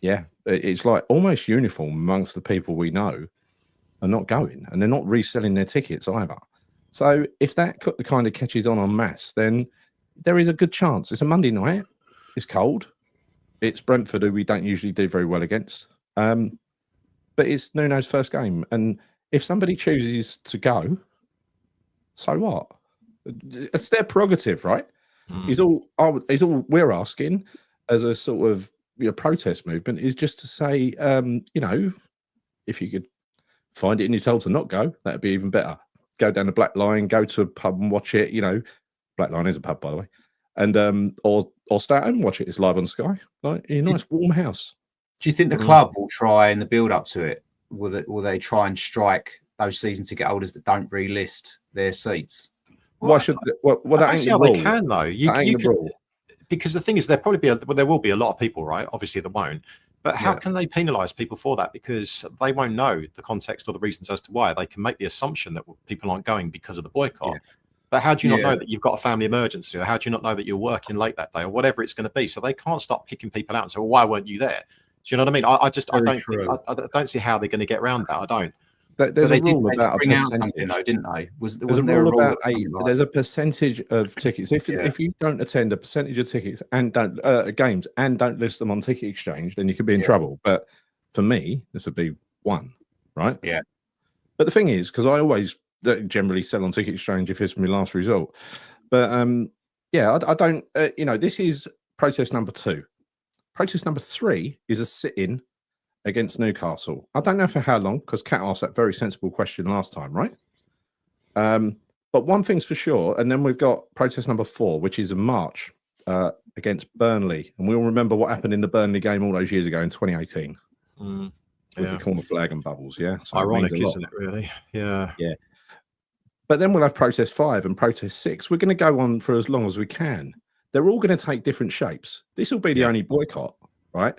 Yeah, it's like almost uniform amongst the people we know are not going, and they're not reselling their tickets either. So if that kind of catches on en masse, then there is a good chance. It's a Monday night. It's cold. It's Brentford, who we don't usually do very well against. But it's Nuno's first game. And if somebody chooses to go, so what? It's their prerogative, right? Is all we're asking as a sort of protest movement is just to say, if you could find it and you're told to not go, that'd be even better. Go down the Black Lion, go to a pub and watch it. Black Lion is a pub, by the way, and or stay at home and watch it. It's live on Sky, like in a nice warm house. Do you think the club will try in the build up to it? Will they try and strike those season ticket holders that don't relist their seats? Why should they? Well, that ain't the rule. They can though. You can, because the thing is, there will be a lot of people, right? Obviously, that won't. But how can they penalise people for that? Because they won't know the context or the reasons as to why. They can make the assumption that people aren't going because of the boycott. But how do you not know that you've got a family emergency, or how do you not know that you're working late that day, or whatever it's going to be? So they can't start picking people out and say, well, why weren't you there? you know what I mean? I just I Very don't true. think I don't see how they're going to get around that. I don't. There's a rule They about a bring out something percentage. though, didn't they? There's a rule about like there's a percentage of tickets. If you don't attend a percentage of tickets and don't games and don't list them on Ticket Exchange, then you could be in trouble. But for me, this would be one, right? Yeah. But the thing is, because I always generally sell on Ticket Exchange if it's my last resort. But yeah, I don't. This is protest number 2. Protest number 3 is a sit-in against Newcastle. I don't know for how long, because Kat asked that very sensible question last time, right? But one thing's for sure, and then we've got protest number 4, which is a march against Burnley, and we all remember what happened in the Burnley game all those years ago in 2018 with the corner flag and bubbles. Yeah, so ironic, isn't it? Really? Yeah. But then we'll have protest 5 and protest 6. We're going to go on for as long as we can. They're all going to take different shapes. This will be the only boycott, right?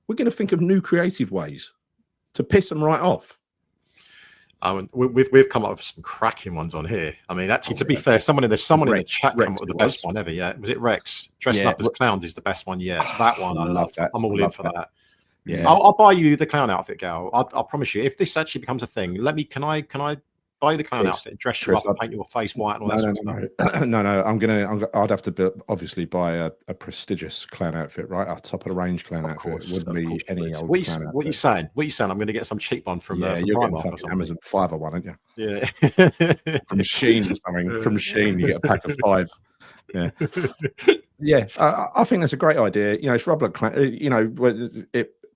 We're going to think of new creative ways to piss them right off. We've come up with some cracking ones on here. I mean, actually, to be fair, there's someone in the chat came up with the best one ever. Yeah, was it Rex? Dressing up as clowns is the best one. Yeah, that one I love. That. I'm all in for that. Yeah, I'll buy you the clown outfit, Gal. I'll promise you. If this actually becomes a thing, can I buy the clown outfit, dress you up, and paint your face white and all that sort of stuff? No. I'd have to obviously buy a prestigious clown outfit, right? A top of the range clown outfit. It wouldn't be any old clown outfit. What are you saying? I'm going to get some cheap one from you're getting fucking Amazon Fiverr one, aren't you? Yeah, from Shein or something. From Shein, you get a pack of 5. Yeah, yeah. I think that's a great idea. It's rubber.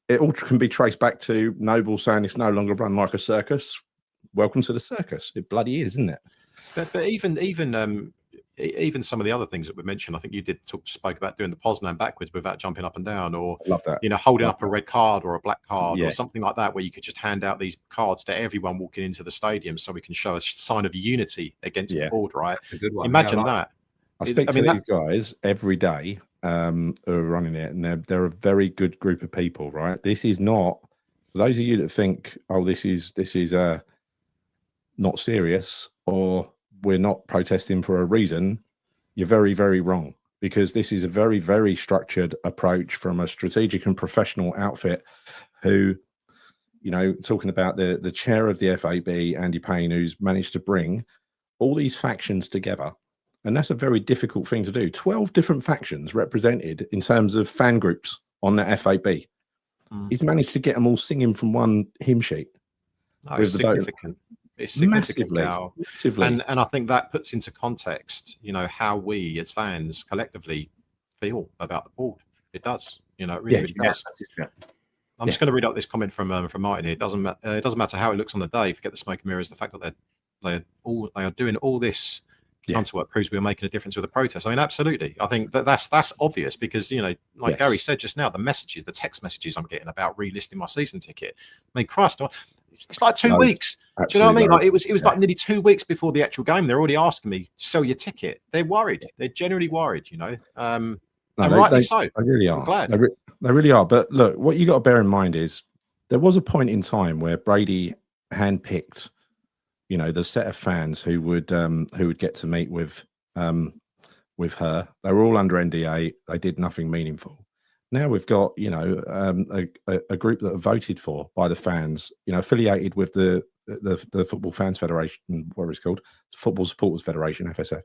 It all can be traced back to Noble saying it's no longer run like a circus. Welcome to the circus. It bloody is, isn't it? But even some of the other things that we mentioned, I think you spoke about doing the Poznan backwards without jumping up and down, or love that. Holding up a red card or a black card or something like that, where you could just hand out these cards to everyone walking into the stadium, so we can show a sign of unity against the board. Right? That's a good one. Imagine that. I speak to these guys every day who are running it, and they're a very good group of people. Right? This is not for those of you that think, oh, this is not serious, or we're not protesting for a reason. You're very, very wrong, because this is a very, very structured approach from a strategic and professional outfit who, talking about the chair of the FAB, Andy Payne, who's managed to bring all these factions together. And that's a very difficult thing to do. 12 different factions represented in terms of fan groups on the FAB. He's managed to get them all singing from one hymn sheet. It's significant. It's significant now. And I think that puts into context, how we as fans collectively feel about the board. It does, it really does. I'm just going to read out this comment from Martin here. It doesn't matter how it looks on the day. Forget the smoke and mirrors. The fact that they are doing all this counter work proves we are making a difference with the protest. I mean, absolutely. I think that's obvious, because Gary said just now, the text messages I'm getting about relisting my season ticket. I mean, Christ, it's like 2 weeks. Do you know what I mean? Like it was like nearly 2 weeks before the actual game. They're already asking me, sell your ticket. They're worried. They're genuinely worried. And rightly so. They really are. I'm glad. They really are. But look, what you got to bear in mind is there was a point in time where Brady handpicked, the set of fans who would get to meet with her. They were all under NDA. They did nothing meaningful. Now we've got, a group that are voted for by the fans, affiliated with the Football Fans Federation, whatever it's called, Football Supporters Federation, FSF,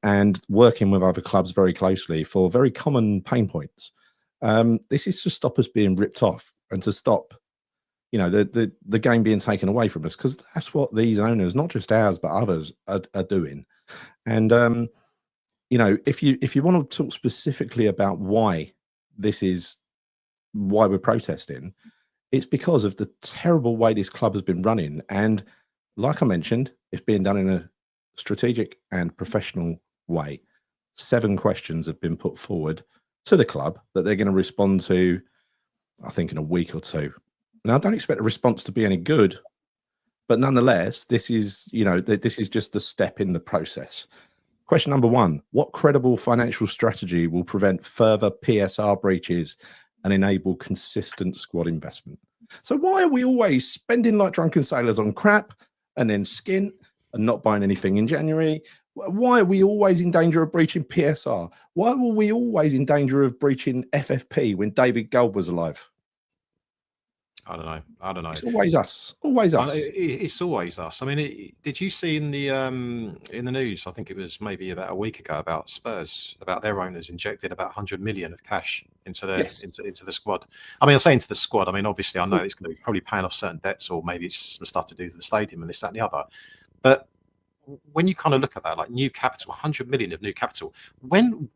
and working with other clubs very closely for very common pain points. This is to stop us being ripped off and to stop, the game being taken away from us, because that's what these owners, not just ours but others, are doing. And if you want to talk specifically about why we're protesting, it's because of the terrible way this club has been running. And like I mentioned, it's being done in a strategic and professional way. 7 questions have been put forward to the club that they're going to respond to, I think, in a week or 2. Now, I don't expect the response to be any good, but nonetheless, this is just the step in the process. Question number 1, what credible financial strategy will prevent further PSR breaches and enable consistent squad investment? So why are we always spending like drunken sailors on crap and then skint and not buying anything in January? Why are we always in danger of breaching PSR? Why were we always in danger of breaching FFP when David Gold was alive? I don't know. I don't know. It's always us. Always us. It's always us. I mean, did you see in the news? I think it was maybe about a week ago about Spurs, about their owners injected about 100 million of cash into their into the squad. I mean, I say into the squad. I mean, obviously, I know it's going to be probably paying off certain debts, or maybe it's some stuff to do with the stadium and this, that, and the other. But when you kind of look at that, like new capital, 100 million of new capital, when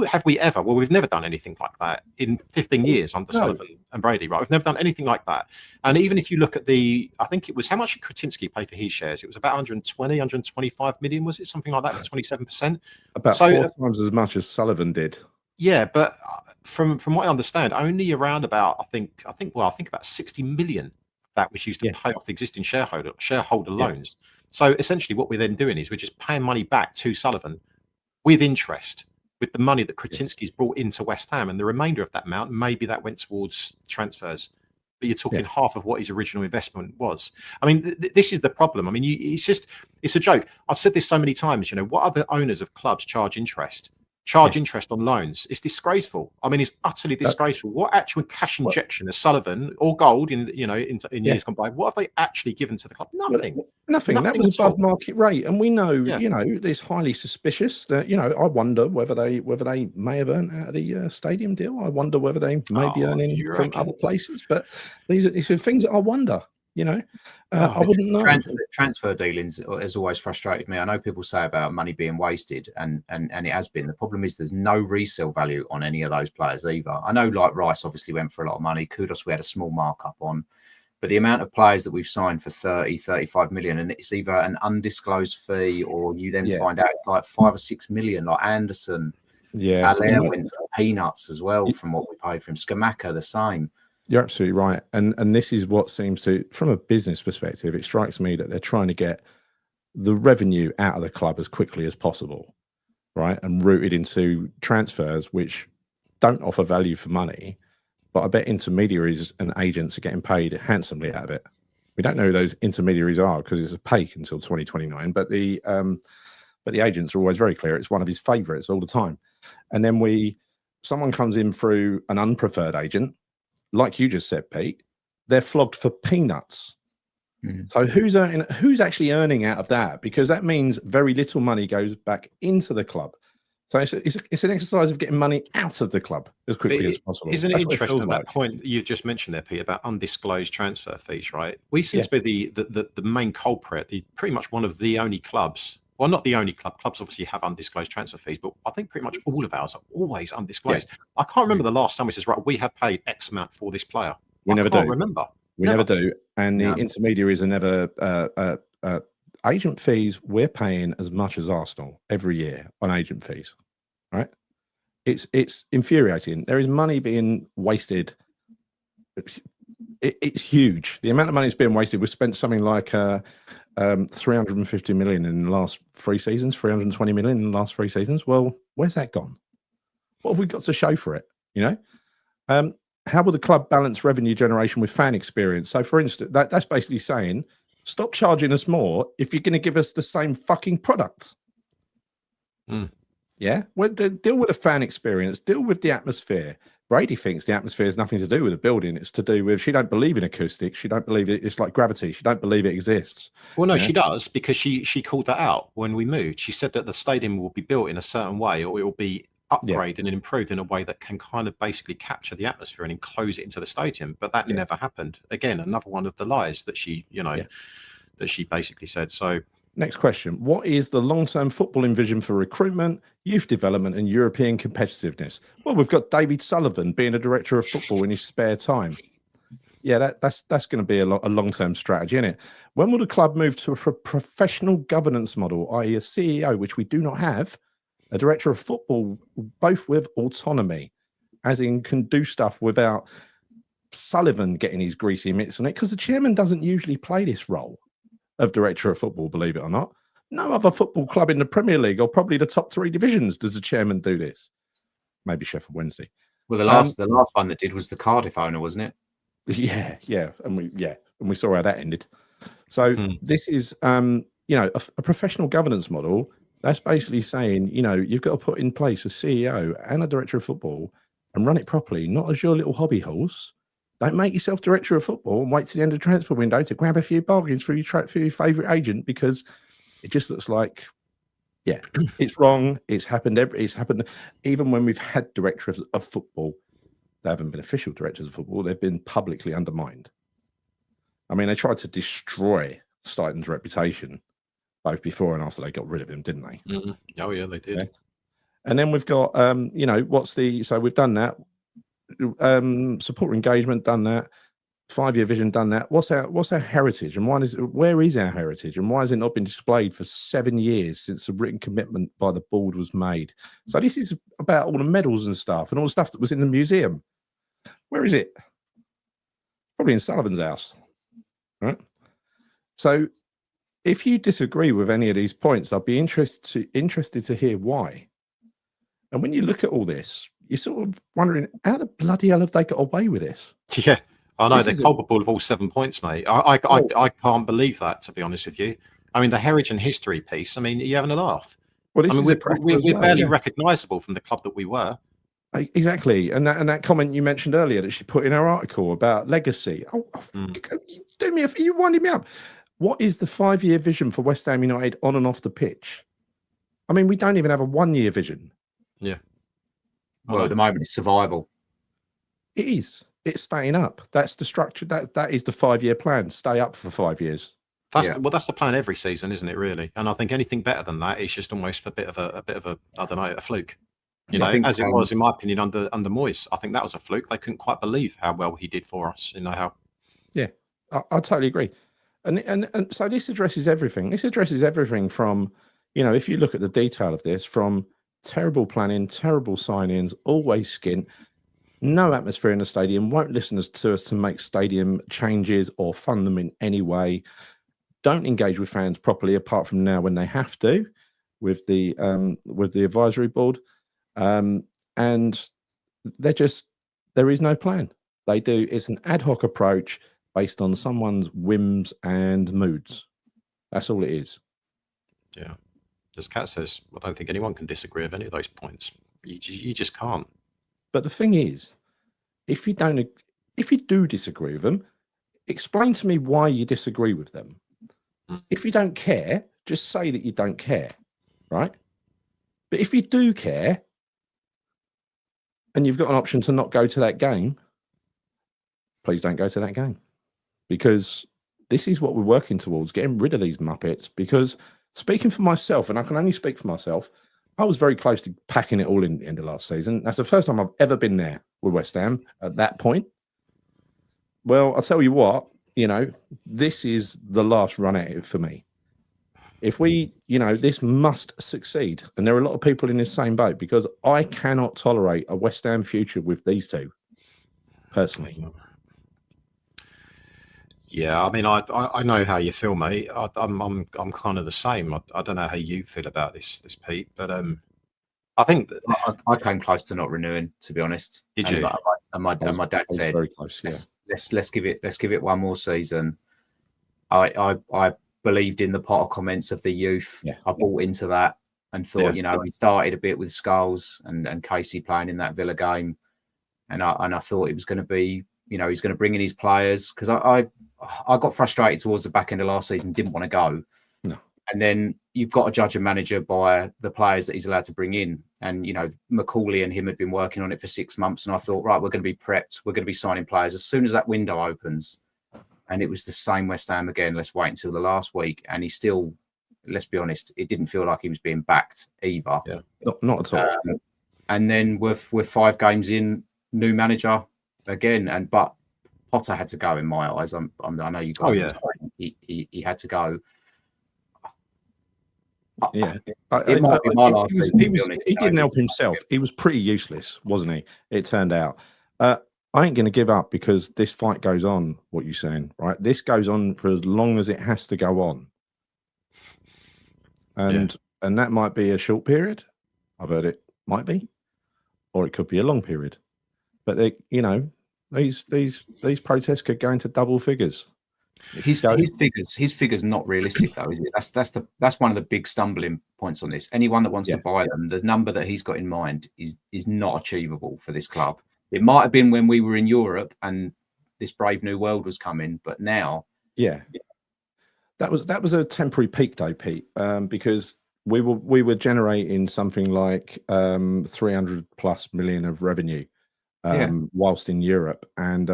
have we ever? Well, we've never done anything like that in 15 years under Sullivan and Brady, right? We've never done anything like that. And even if you look at I think it was, how much did Kretinsky pay for his shares? It was about 120, 125 million, was it? Something like that, 27%? About 4 times as much as Sullivan did. Yeah, but from what I understand, only around about, I think about 60 million that was used to pay off existing shareholder loans. So essentially what we're then doing is we're just paying money back to Sullivan with interest, with the money that Kretinsky's brought into West Ham, and the remainder of that amount, maybe that went towards transfers. But you're talking half of what his original investment was. I mean, this is the problem. I mean, it's a joke. I've said this so many times. You know, what other owners of clubs charge interest? Interest on loans? It's disgraceful. I mean, it's utterly disgraceful. What actual cash injection has Sullivan or Gold in years gone by? What have they actually given to the club? Nothing. Nothing. That was above market rate, and we know, it's highly suspicious. That I wonder whether they may have earned out of the stadium deal. I wonder whether they may be earning from other places. But these are things that I wonder. I wouldn't know. Transfer dealings has always frustrated me. I know people say about money being wasted, and it has been. The problem is there's no resale value on any of those players either. I know, like Rice obviously went for a lot of money. Kudos we had a small markup on. But the amount of players that we've signed for 30, 35 million, and it's either an undisclosed fee or you then find out it's like 5 or 6 million, like Anderson. Yeah. Allaire went for peanuts as well from what we paid for him. Skamaka, the same. You're absolutely right. And this is what seems to, from a business perspective, it strikes me that they're trying to get the revenue out of the club as quickly as possible, right? And rooted into transfers which don't offer value for money, but I bet intermediaries and agents are getting paid handsomely out of it. We don't know who those intermediaries are because it's opaque until 2029, but the agents are always very clear. It's one of his favorites all the time. And then someone comes in through an unpreferred agent, like you just said, Pete, they're flogged for peanuts. So who's actually earning out of that? Because that means very little money goes back into the club. So it's an exercise of getting money out of the club as quickly as possible. Isn't it interesting that point you've just mentioned there, Pete, about undisclosed transfer fees, right? We seem to be the main culprit, pretty much one of the only clubs. Well, not the only club. Clubs obviously have undisclosed transfer fees, but I think pretty much all of ours are always undisclosed. I can't remember the last time it says, right, we have paid X amount for this player. We never do. Remember. We never do. And the intermediaries are never agent fees. We're paying as much as Arsenal every year on agent fees, right? It's infuriating. There is money being wasted. It's huge. The amount of money that's being wasted. We've spent something like 350 million in the last 3 seasons, 320 million in the last 3 seasons. Well, where's that gone? What have we got to show for it? How will the club balance revenue generation with fan experience? So, for instance, that's basically saying, stop charging us more if you're going to give us the same fucking product. Yeah, well, deal with the fan experience, deal with the atmosphere. Brady thinks the atmosphere has nothing to do with the building. It's to do with, she don't believe in acoustics. She don't believe it's like gravity. She don't believe it exists. Well, no, she does, because she called that out when we moved. She said that the stadium will be built in a certain way, or it will be upgraded and improved in a way that can kind of basically capture the atmosphere and enclose it into the stadium. But that never happened. Again, another one of the lies that she basically said. So next question. What is the long-term footballing vision for recruitment, youth development and European competitiveness? Well, we've got David Sullivan being a director of football in his spare time. Yeah, that's going to be a long-term strategy, isn't it? When will the club move to a professional governance model, i.e. a CEO, which we do not have, a director of football, both with autonomy, as in can do stuff without Sullivan getting his greasy mitts on it? Because the chairman doesn't usually play this role of director of football, believe it or not. No other football club in the Premier League, or probably the top 3 divisions, does the chairman do this. Maybe Sheffield Wednesday. Well, the last one that did was the Cardiff owner, wasn't it? Yeah, and we saw how that ended. So this is a professional governance model. That's basically saying, you've got to put in place a CEO and a director of football and run it properly, not as your little hobby horse, Don't make yourself director of football and wait to the end of the transfer window to grab a few bargains for your favourite agent, because it just looks like, yeah, it's wrong. It's happened. It's happened. Even when we've had directors of football, they haven't been official directors of football. They've been publicly undermined. I mean, they tried to destroy Steiton's reputation both before and after they got rid of him, didn't they? Mm-hmm. Oh yeah, they did. Yeah. And then we've got, so we've done that. Supporter engagement, done that. 5-year vision, done that. What's our heritage, and where is our heritage, and why has it not been displayed for 7 years since the written commitment by the board was made? So this is about all the medals and stuff and all the stuff that was in the museum. Where is it? Probably in Sullivan's house, right? So if you disagree with any of these points, I'd be interested to hear why. And when you look at all this, you're sort of wondering, how the bloody hell have they got away with this? Yeah, I know they're culpable of all 7 points, mate. I can't believe that, to be honest with you. I mean, the heritage and history piece. I mean, you're having a laugh. Well, we're barely recognisable from the club that we were. Exactly, and that comment you mentioned earlier that she put in her article about legacy. You winding me up. What is the 5-year vision for West Ham United on and off the pitch? I mean, we don't even have a 1-year vision. Yeah. Well, at the moment, it's survival. It is. It's staying up. That's the structure. That is the 5-year plan. Stay up for 5 years. That's the plan every season, isn't it? Really. And I think anything better than that is just almost a bit of a I don't know, a fluke. You know, as it was, in my opinion, under Moyes. I think that was a fluke. They couldn't quite believe how well he did for us. You know how. Yeah, I totally agree. And so this addresses everything. This addresses everything from, if you look at the detail of this, from terrible planning, terrible signings, always skint, no atmosphere in the stadium, won't listen to us to make stadium changes or fund them in any way, don't engage with fans properly apart from now when they have to with the advisory board, and there is no plan. It's an ad hoc approach based on someone's whims and moods. That's all it is. Yeah. As Kat says, I don't think anyone can disagree with any of those points. You just can't. But the thing is, if you do disagree with them, explain to me why you disagree with them. If you don't care, just say that you don't care, right? But if you do care, and you've got an option to not go to that game, please don't go to that game. Because this is what we're working towards, getting rid of these Muppets. Because speaking for myself, and I can only speak for myself, I was very close to packing it all in the last season. That's the first time I've ever been there with West Ham at that point. Well, I'll tell you what, this is the last run at it for me. If we, this must succeed. And there are a lot of people in this same boat, because I cannot tolerate a West Ham future with these two, personally. Yeah, I mean, I know how you feel, mate. I'm kind of the same. I don't know how you feel about this Pete, but I think I came close to not renewing, to be honest. Did you? And my dad said, very close, yeah. let's give it one more season. I believed in the Potter comments of the youth. Yeah. I bought into that and thought, he started a bit with Scholes and Casey playing in that Villa game, and I thought it was going to be, he's going to bring in his players, because I got frustrated towards the back end of last season, didn't want to go. No. And then you've got to judge a manager by the players that he's allowed to bring in. And, McCauley and him had been working on it for 6 months. And I thought, right, we're going to be prepped. We're going to be signing players as soon as that window opens. And it was the same West Ham again. Let's wait until the last week. And he still, let's be honest, it didn't feel like he was being backed either. Yeah, not at all. And then we're 5 games in, new manager again. But Potter had to go in my eyes. I know you guys. Oh, yeah. He had to go. Yeah, it might be my last season. He didn't help himself. He was pretty useless, wasn't he? It turned out. I ain't going to give up, because this fight goes on. What you're saying, right? This goes on for as long as it has to go on, and that might be a short period. I've heard it might be, or it could be a long period. But these protests could go into double figures. His figures not realistic though, is it? That's one of the big stumbling points on this. Anyone that wants to buy them, the number that he's got in mind is not achievable for this club. It might have been when we were in Europe, and this brave new world was coming. But now, yeah, that was a temporary peak though, Pete, because we were generating something like 300 plus million of revenue whilst in Europe, and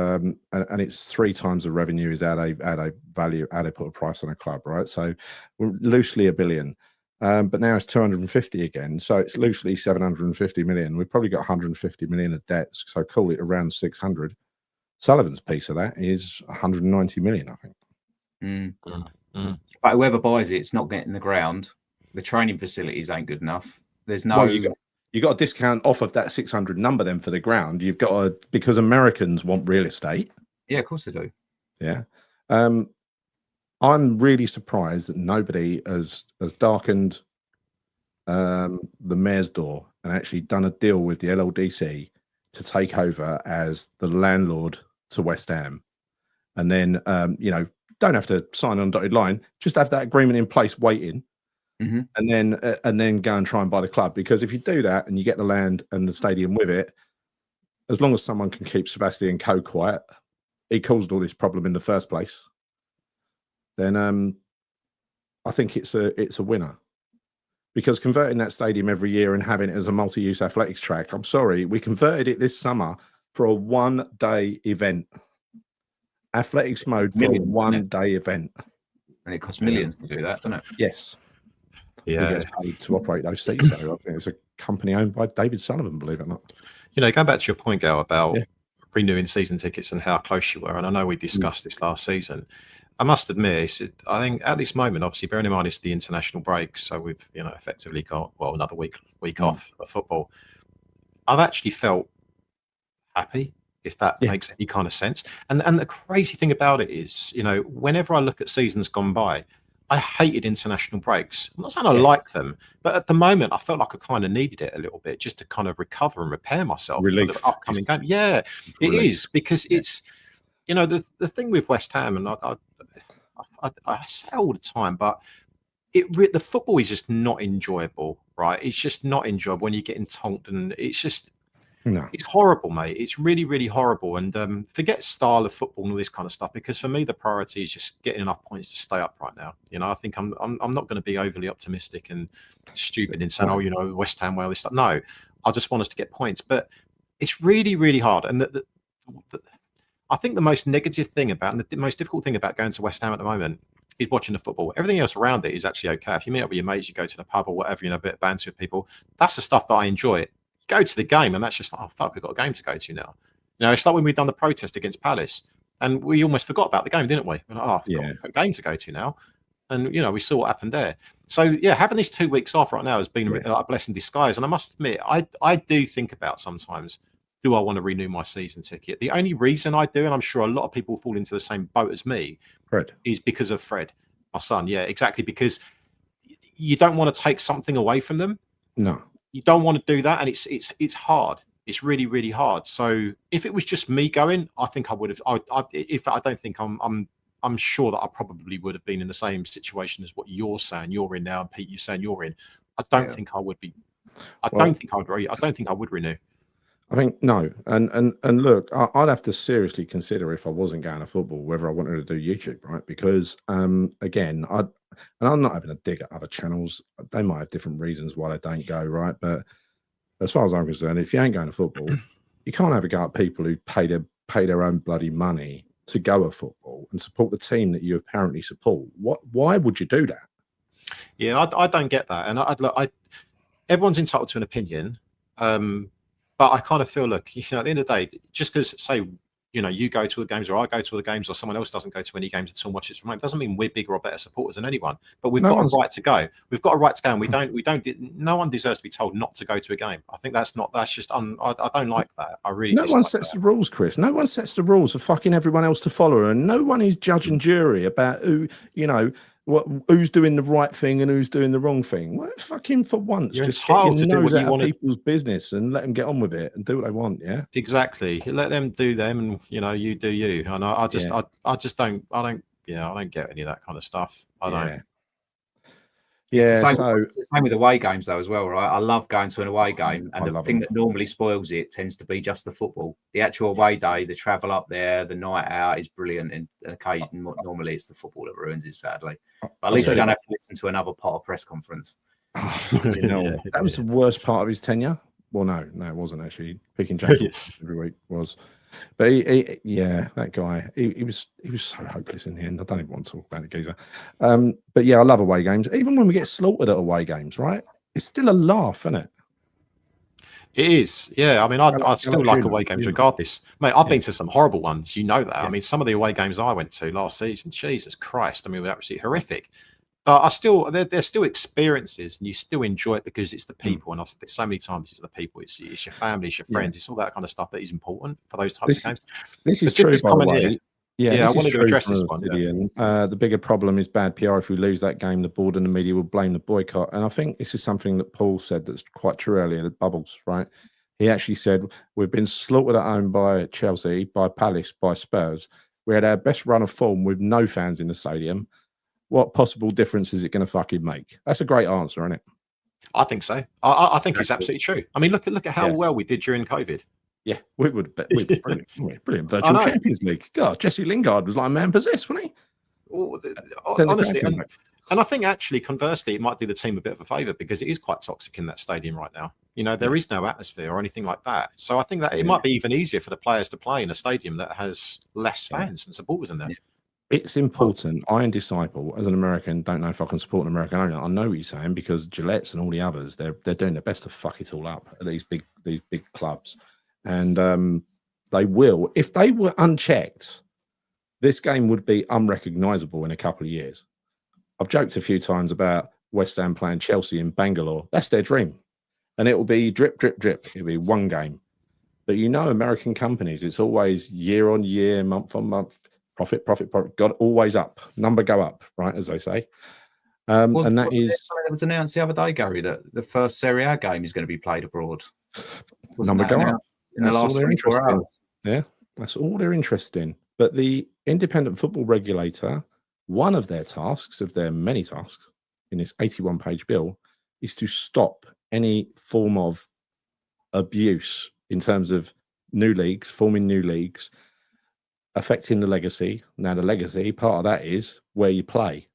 it's 3 times the revenue is add a value, put a price on a club, right? So we're loosely $1 billion. But now it's 250 again, so it's loosely 750 million. We've probably got 150 million of debts, so call it around 600. Sullivan's piece of that is 190 million, I think. But whoever buys it's not getting the ground. The training facilities ain't good enough. There's no. Well, you got a discount off of that 600 number then for the ground. You've got because Americans want real estate. Yeah, of course they do. Yeah. I'm really surprised that nobody has darkened the mayor's door and actually done a deal with the LLDC to take over as the landlord to West Ham, and then don't have to sign on dotted line, just have that agreement in place waiting, and then go and try and buy the club. Because if you do that and you get the land and the stadium with it, as long as someone can keep Sebastian Coe quiet, he caused all this problem in the first place, then I think it's a winner. Because converting that stadium every year and having it as a multi-use athletics track, I'm sorry, we converted it this summer for a 1-day event. Athletics mode for a 1-day event. And it costs millions to do that, doesn't it? Yes. Yeah. He gets paid to operate those seats. So I think it's a company owned by David Sullivan, believe it or not. Going back to your point, Gal, about renewing season tickets and how close you were, and I know we discussed this last season. I must admit, I think at this moment, obviously, bearing in mind it's the international break, so we've effectively got another week off of football. I've actually felt happy, if that makes any kind of sense. And the crazy thing about it is, whenever I look at seasons gone by, I hated international breaks. I'm not saying I like them, but at the moment, I felt like I kind of needed it a little bit just to kind of recover and repair myself for the upcoming game. Yeah, it is, because it's, the thing with West Ham, and I say all the time, but the football is just not enjoyable, right? It's just not enjoyable when you're getting tonked, and it's just it's horrible, mate. It's really, really horrible. And forget style of football and all this kind of stuff, because for me the priority is just getting enough points to stay up right now. I think I'm not going to be overly optimistic and stupid in saying, West Ham, well, this stuff. No, I just want us to get points, but it's really, really hard. And I think the most negative thing about, and the most difficult thing about going to West Ham at the moment is watching the football. Everything else around it is actually okay. If you meet up with your mates, you go to the pub or whatever, a bit of banter with people, that's the stuff that I enjoy. Go to the game, and that's just like, oh fuck, we've got a game to go to now. It's like when we've done the protest against Palace, and we almost forgot about the game, didn't we? We're like, oh, we've got a game to go to now, and we saw what happened there. So having these 2 weeks off right now has been a blessing in disguise. And I must admit, I do think about sometimes, do I want to renew my season ticket? The only reason I do, and I'm sure a lot of people fall into the same boat as me, Fred, is because of Fred, my son. Yeah, exactly. Because you don't want to take something away from them. No. You don't want to do that, and it's hard. It's really, really hard. So if it was just me going, I think I would have. I'm sure that I probably would have been in the same situation as what you're saying you're in now, and Pete, you're saying you're in. I don't think I would be. I don't think I would renew. I think no, and look, I'd have to seriously consider, if I wasn't going to football, whether I wanted to do YouTube, right? Because again, I'm not having a dig at other channels. They might have different reasons why they don't go, right? But as far as I'm concerned, if you ain't going to football, you can't have a go at people who pay their own bloody money to go to football and support the team that you apparently support. Why would you do that? Yeah, I don't get that, and everyone's entitled to an opinion. But I kind of feel, look, at the end of the day, just because, say, you go to the games, or I go to the games, or someone else doesn't go to any games at all, watch it from home, doesn't mean we're bigger or better supporters than anyone. But we've got a right to go. We've got a right to go, and we don't. No one deserves to be told not to go to a game. I think that's just. I don't like that. I really. No one sets the rules, Chris. No one sets the rules for fucking everyone else to follow, and no one is judge and jury about who who's doing the right thing and who's doing the wrong thing. Well, fucking for once, just get your nose out of people's business and let them get on with it and do what they want. Yeah, exactly. Let them do them, and you do you. And I just don't get any of that kind of stuff. I don't. Yeah, it's the same with away games though as well, right? I love going to an away game, and the thing that normally spoils it tends to be just the football. The actual away day, the travel up there, the night out is brilliant, and normally it's the football that ruins it, sadly. But at least we don't have to listen to another Potter press conference. That was the worst part of his tenure. Well, no, it wasn't actually. Picking James every week was. But that guy, he was so hopeless in the end. I don't even want to talk about the geezer. But yeah, I love away games. Even when we get slaughtered at away games, right? It's still a laugh, isn't it? It is. Yeah. I mean, I still like away games regardless. Mate, I've been to some horrible ones. You know that. I mean, some of the away games I went to last season, Jesus Christ. I mean, they were absolutely horrific. But they're still experiences, and you still enjoy it because it's the people. And I've said so many times, it's the people. It's your family, it's your friends, it's all that kind of stuff that is important for those types of games. This is true, by the way. I wanted to address this one. The bigger problem is bad PR. If we lose that game, the board and the media will blame the boycott. And I think this is something that Paul said that's quite true earlier. The Bubbles, right? He actually said we've been slaughtered at home by Chelsea, by Palace, by Spurs. We had our best run of form with no fans in the stadium. What possible difference is it going to fucking make? That's a great answer, isn't it? I think so. I think it's absolutely true. I mean, look at how well we did during COVID. Yeah, we would brilliant virtual Champions League. God, Jesse Lingard was like a man possessed, wasn't he? Honestly, and I think actually, conversely, it might do the team a bit of a favour because it is quite toxic in that stadium right now. You know, there is no atmosphere or anything like that. So I think that it might be even easier for the players to play in a stadium that has less fans and supporters in there. Yeah. It's important. I and Disciple, as an American, don't know if I can support an American owner. I know what you're saying because Gillette's and all the others, they're doing their best to fuck it all up at these big clubs, and they will. If they were unchecked, this game would be unrecognisable in a couple of years. I've joked a few times about West Ham playing Chelsea in Bangalore. That's their dream, and it will be drip, drip, drip. It'll be one game, but American companies, it's always year on year, month on month. Profit, got always up. Number go up, right, as they say. And that is... It was announced the other day, Gary, that the first Serie A game is going to be played abroad. Number go up. In the last 24 hours. Yeah, that's all they're interested in. But the independent football regulator, one of their tasks, of their many tasks, in this 81-page bill, is to stop any form of abuse in terms of forming new leagues, affecting the legacy. Now, the legacy, part of that is where you play.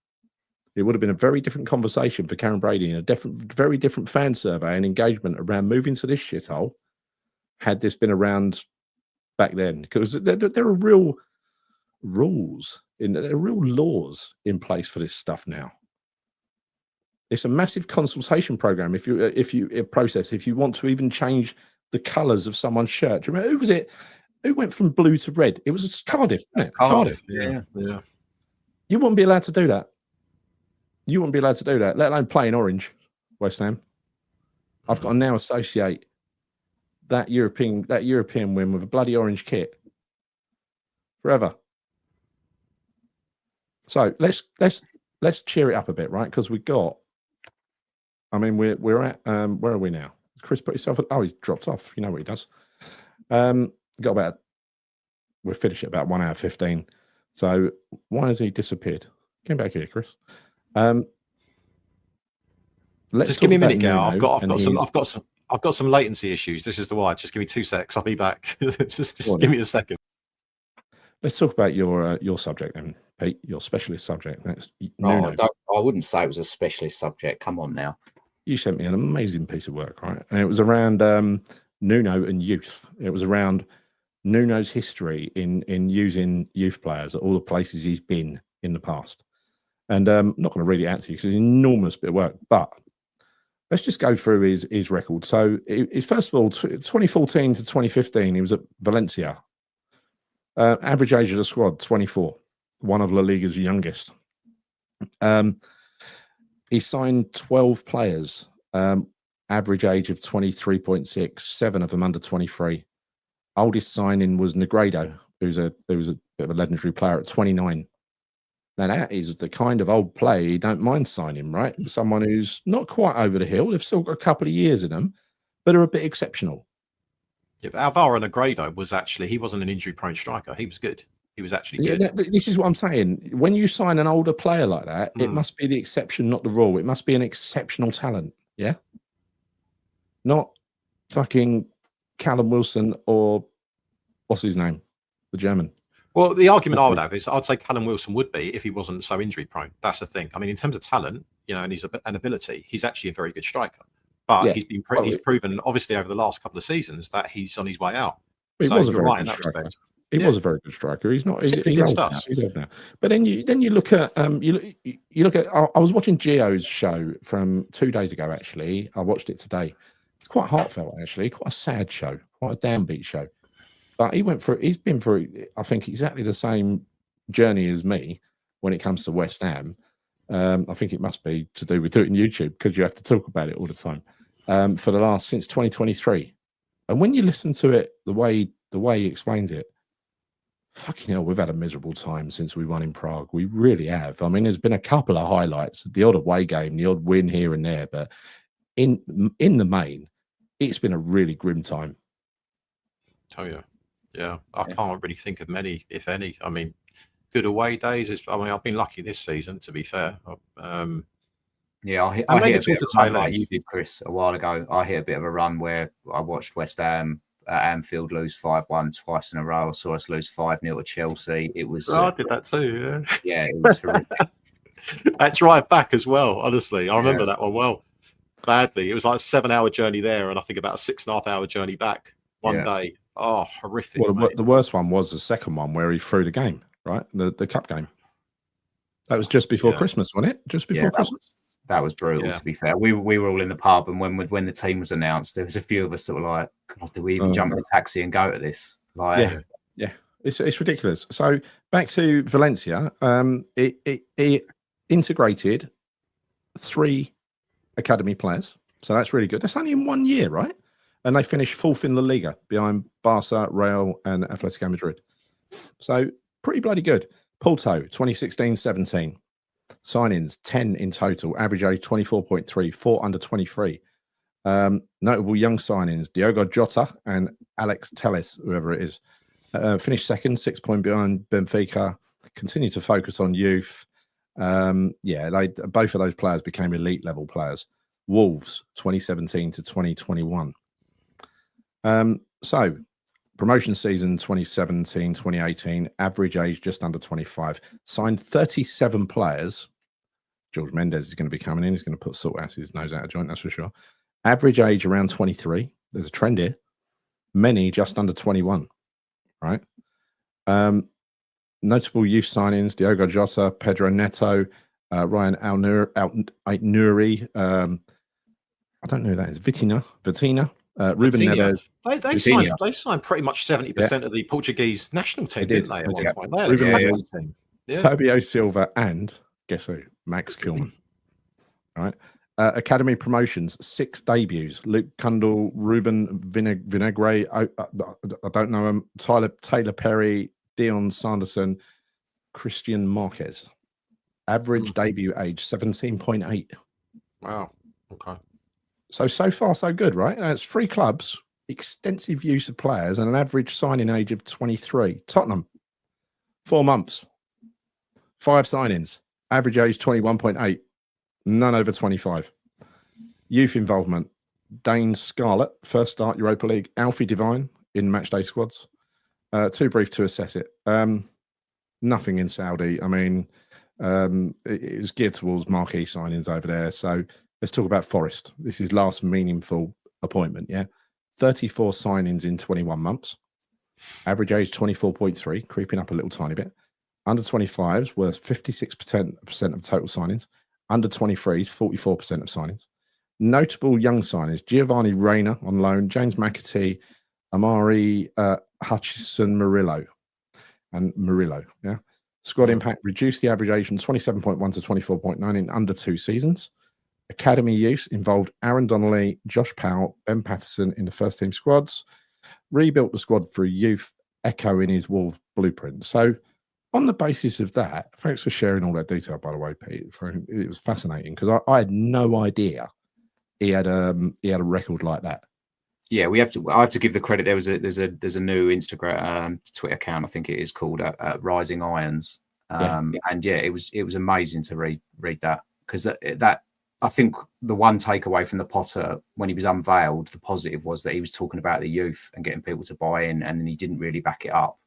It would have been a very different conversation for Karren Brady and very different fan survey and engagement around moving to this shithole had this been around back then. Because there are real rules, there are real laws in place for this stuff now. It's a massive consultation program. If you want to even change the colours of someone's shirt. Do you remember, who was it? Who went from blue to red? It was Cardiff, wasn't it? Cardiff. Yeah. You wouldn't be allowed to do that. Let alone play in orange, West Ham. I've got to now associate that European win with a bloody orange kit forever. So let's cheer it up a bit, right? Because we've got. I mean, we're at where are we now? Chris put himself. Oh, he's dropped off. You know what he does. We'll finish at about 1 hour 15. So why has he disappeared? Come back here, Chris. Just give me a minute, Gail. I've got some latency issues. This is the why. Just give me 2 secs. I'll be back. just give me a second. Let's talk about your subject then, Pete. Your specialist subject. That's Nuno. I wouldn't say it was a specialist subject. Come on now. You sent me an amazing piece of work, right? And it was around Nuno and youth. It was around Nuno's history in using youth players at all the places he's been in the past. And I'm not going to read it out to you because it's an enormous bit of work, but let's just go through his record. So, first of all, 2014 to 2015, he was at Valencia. Average age of the squad, 24, one of La Liga's youngest. He signed 12 players, average age of 23.6, 7 of them under 23. Oldest signing was Negredo, who's a bit of a legendary player at 29. Now, that is the kind of old player you don't mind signing, right? Someone who's not quite over the hill. They've still got a couple of years in them, but are a bit exceptional. Yeah, but Alvaro Negredo was he wasn't an injury-prone striker. He was good. He was actually good. This is what I'm saying. When you sign an older player like that, it must be the exception, not the rule. It must be an exceptional talent. Yeah. Not fucking Callum Wilson or what's his name? The German. Well, the argument I would have is I'd say Callum Wilson would be if he wasn't so injury prone. That's the thing. I mean, in terms of talent, and his ability, he's actually a very good striker. But he's proven, obviously, over the last couple of seasons that he's on his way out. He was a very good striker. He was a very good striker. He's not. He's old now. He's old now. But then you look at you look at. I was watching Gio's show from 2 days ago. Actually, I watched it today. It's quite heartfelt. Actually, quite a sad show. Quite a downbeat show. But he's been through, I think, exactly the same journey as me when it comes to West Ham. I think it must be to do with doing YouTube because you have to talk about it all the time since 2023. And when you listen to it, the way he explains it, fucking hell, we've had a miserable time since we won in Prague. We really have. I mean, there's been a couple of highlights, the odd away game, the odd win here and there, but in the main, it's been a really grim time. Oh yeah. Yeah, I can't really think of many, if any. I mean, good away days. I've been lucky this season, to be fair. I hit a bit of a run like you did, Chris, a while ago. I hit a bit of a run where I watched West Ham at Anfield lose 5-1 twice in a row. I saw us lose 5-0 to Chelsea. It was. I did that too. Yeah, it was horrific. That drive back as well. Honestly, I remember that one well. Badly, it was like a 7-hour journey there, and I think about a 6.5-hour journey back one day. Oh, horrific. Well, the worst one was the second one where he threw the game, right? The cup game. That was just before Christmas, wasn't it? Just before Christmas. That was brutal, to be fair. We were all in the pub, and when the team was announced, there was a few of us that were like, God, do we even jump in a taxi and go to this? Like, yeah. It's ridiculous. So back to Valencia, it integrated 3 academy players. So that's really good. That's only in 1 year, right? And they finished 4th in La Liga behind Barca, Real, and Atletico Madrid. So pretty bloody good. Porto, 2016-17. Signings, 10 in total. Average age, 24.3. 4 under 23. Notable young signings, Diogo Jota and Alex Telles, whoever it is. Finished 2nd, 6 points behind Benfica. Continue to focus on youth. Both of those players became elite level players. Wolves, 2017 to 2021. So promotion season 2017-2018, average age just under 25, signed 37 players. George Mendes is going to be coming in. He's going to put salt his nose out of joint, that's for sure. Average age around 23. There's a trend here. Many just under 21, right? Notable youth signings, Diogo Jota, Pedro Neto, Ryan Al-Nouri, I don't know who that is, Vitina, Ruben Neves. They signed pretty much 70% of the Portuguese national team, didn't they? Ruben Neves, Fabio Silva, and guess who? Max Kilman. Right. Academy promotions, 6 debuts. Luke Kundal, Ruben Vinagre, I don't know him, Taylor Perry, Dion Sanderson, Christian Marquez. Average debut age, 17.8. Wow. Okay. So far, so good, right? It's 3 clubs, extensive use of players, and an average signing age of 23. Tottenham, 4 months, 5 signings, average age 21.8, none over 25. Youth involvement, Dane Scarlett, first start Europa League, Alfie Devine in matchday squads. Too brief to assess it. Nothing in Saudi. I mean, it was geared towards marquee signings over there. So let's talk about Forest. This is last meaningful appointment, 34 signings in 21 months. Average age 24.3, creeping up a little tiny bit. Under 25s worth 56% of total signings. Under 23s, 44% of signings. Notable young signings, Giovanni Reina on loan, James McAtee, Amari Hutchison Murillo. Squad impact reduced the average age from 27.1 to 24.9 in under 2 seasons. Academy use involved Aaron Donnelly, Josh Powell, Ben Patterson in the first team squads. Rebuilt the squad through youth, echoing his Wolves blueprint. So, on the basis of that, thanks for sharing all that detail, by the way, Pete. It was fascinating because I had no idea he had a record like that. Yeah, we have to. I have to give the credit. There's a new Instagram, Twitter account, I think it is called Rising Irons. And yeah, it was amazing to read that, because that I think the one takeaway from the Potter when he was unveiled, the positive was that he was talking about the youth and getting people to buy in, and then he didn't really back it up.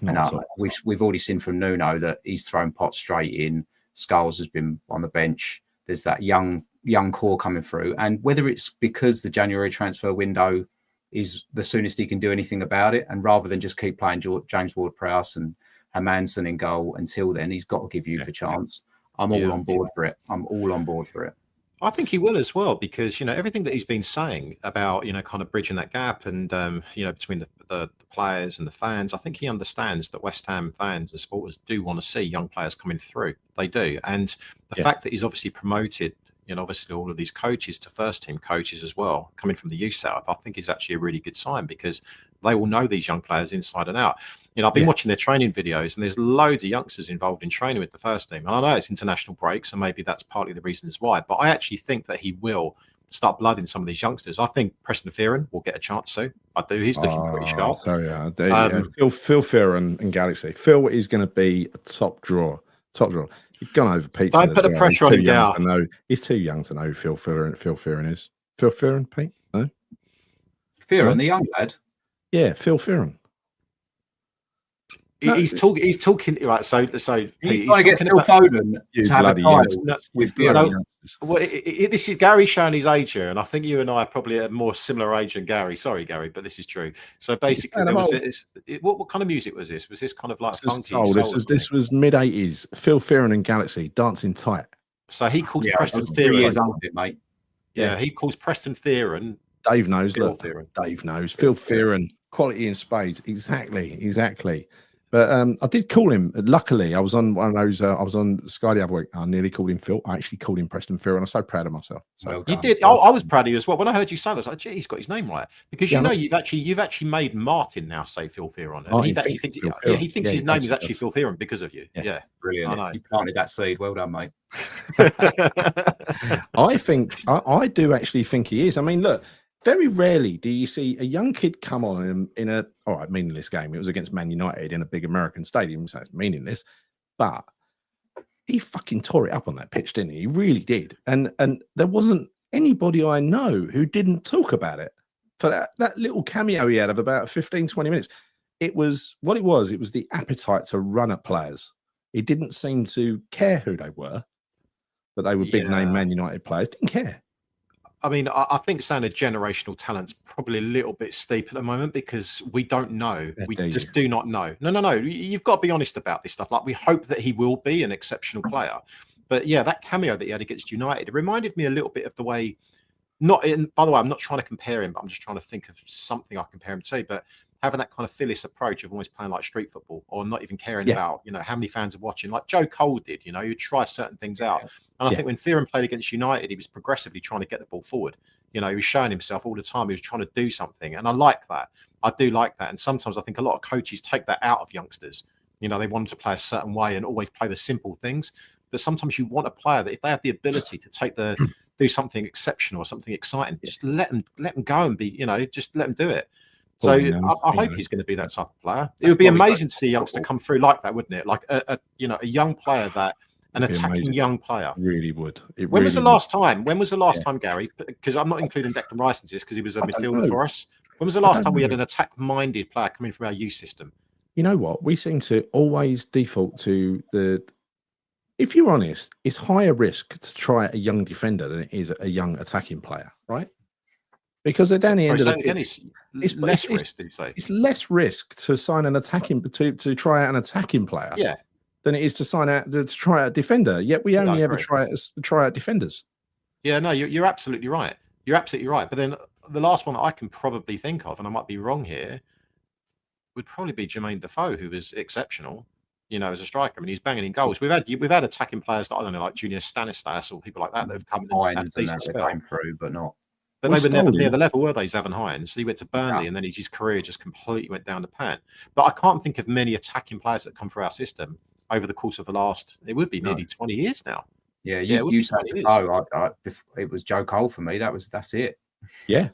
And we've already seen from Nuno that he's thrown Potts straight in. Scholes has been on the bench. There's that young core coming through, and whether it's because the January transfer window is the soonest he can do anything about it, and rather than just keep playing James Ward-Prowse and Hermansen in goal until then, he's got to give youth a chance. I'm all on board for it. I'm all on board for it. I think he will as well, because everything that he's been saying about kind of bridging that gap and between the players and the fans. I think he understands that West Ham fans and supporters do want to see young players coming through. They do, and the fact that he's obviously promoted, obviously all of these coaches to first team coaches as well, coming from the youth setup, I think is actually a really good sign, because they will know these young players inside and out. I've been watching their training videos, and there's loads of youngsters involved in training with the first team. And I know it's international break, so maybe that's partly the reasons why. But I actually think that he will start blooding some of these youngsters. I think Preston Fearon will get a chance soon. I do. He's looking pretty sharp. So Phil Fearon and Galaxy. Phil is going to be a top draw. You've gone over Pete. Don't put the pressure on him, Gal. He's too young to know who Phil Fearon is. Phil Fearon, Pete? No? Fearon, the young lad? Yeah, Phil Fearon. He's talking right. So he's trying to get Phil Foden to have a title with Fearon. Well, this is Gary showing his age here, and I think you and I are probably a more similar age than Gary. Sorry, Gary, but this is true. So basically, what kind of music was this? Was this kind of like funky? This was mid-80s. Phil Fearon and Galaxy, Dancing Tight. So he calls Preston Fearon, mate. Yeah, he calls Preston Fearon. Dave knows. Dave knows. Phil Fearon, quality in spades. Exactly. But I did call him. Luckily, I was on one of those. I was on Sky the other week. I nearly called him Phil. I actually called him Preston Fearon. I'm so proud of myself. So you did. I was proud of you as well. When I heard you say that, I was like, "Gee, he's got his name right." Because you've actually made Martin now say Phil Fearon. And he actually thinks his name is actually Phil Fearon because of you. Yeah. Brilliant. You planted that seed. Well done, mate. I do actually think he is. I mean, look. Very rarely do you see a young kid come on in a meaningless game. It was against Man United in a big American stadium, so it's meaningless. But he fucking tore it up on that pitch, didn't he? He really did. And there wasn't anybody I know who didn't talk about it. For that little cameo he had of about 15, 20 minutes. It was the appetite to run at players. He didn't seem to care who they were, that they were big name Man United players. Didn't care. I mean, I think saying a generational talent's probably a little bit steep at the moment, because we don't know. We just do not know. No. You've got to be honest about this stuff. Like, we hope that he will be an exceptional player. But yeah, that cameo that he had against United, it reminded me a little bit of the way, by the way, I'm not trying to compare him, but I'm just trying to think of something I compare him to. But having that kind of Phyllis approach of always playing like street football, or not even caring about, how many fans are watching, like Joe Cole did, you try certain things out. And I think when Fearon played against United, he was progressively trying to get the ball forward. He was showing himself all the time. He was trying to do something. And I like that. I do like that. And sometimes I think a lot of coaches take that out of youngsters. They want them to play a certain way and always play the simple things. But sometimes you want a player that, if they have the ability to do something exceptional or something exciting, just let them go and be, just let them do it. So I hope he's going to be that type of player. It would be amazing to see a youngster come through like that, wouldn't it? Like a young player an attacking young player. Really would. When was the last time? When was the last time, Gary? Because I'm not including Declan Rice in this, because he was a midfielder for us. When was the last time we had an attack-minded player coming from our youth system? You know what? We seem to always default to if you're honest, it's higher risk to try a young defender than it is a young attacking player, right? Because at the end of the pitch, it's less risk, did you say? It's less risk to sign an attacking to try out an attacking player. Yeah. Than it is to try out a defender. Yet we only ever try out defenders. Yeah, no, you're absolutely right. You're absolutely right. But then the last one that I can probably think of, and I might be wrong here, would probably be Jermaine Defoe, who was exceptional, as a striker. I mean, he's banging in goals. We've had attacking players that, I don't know, like Junior Stanislas or people like that have come and came through, but not. But they were never near the level, were they, Zavon Hines? He went to Burnley, and then his career just completely went down the pan. But I can't think of many attacking players that come through our system over the course of the last, it would be nearly 20 years now. Yeah, you said it was Joe Cole for me. That's it. Yeah.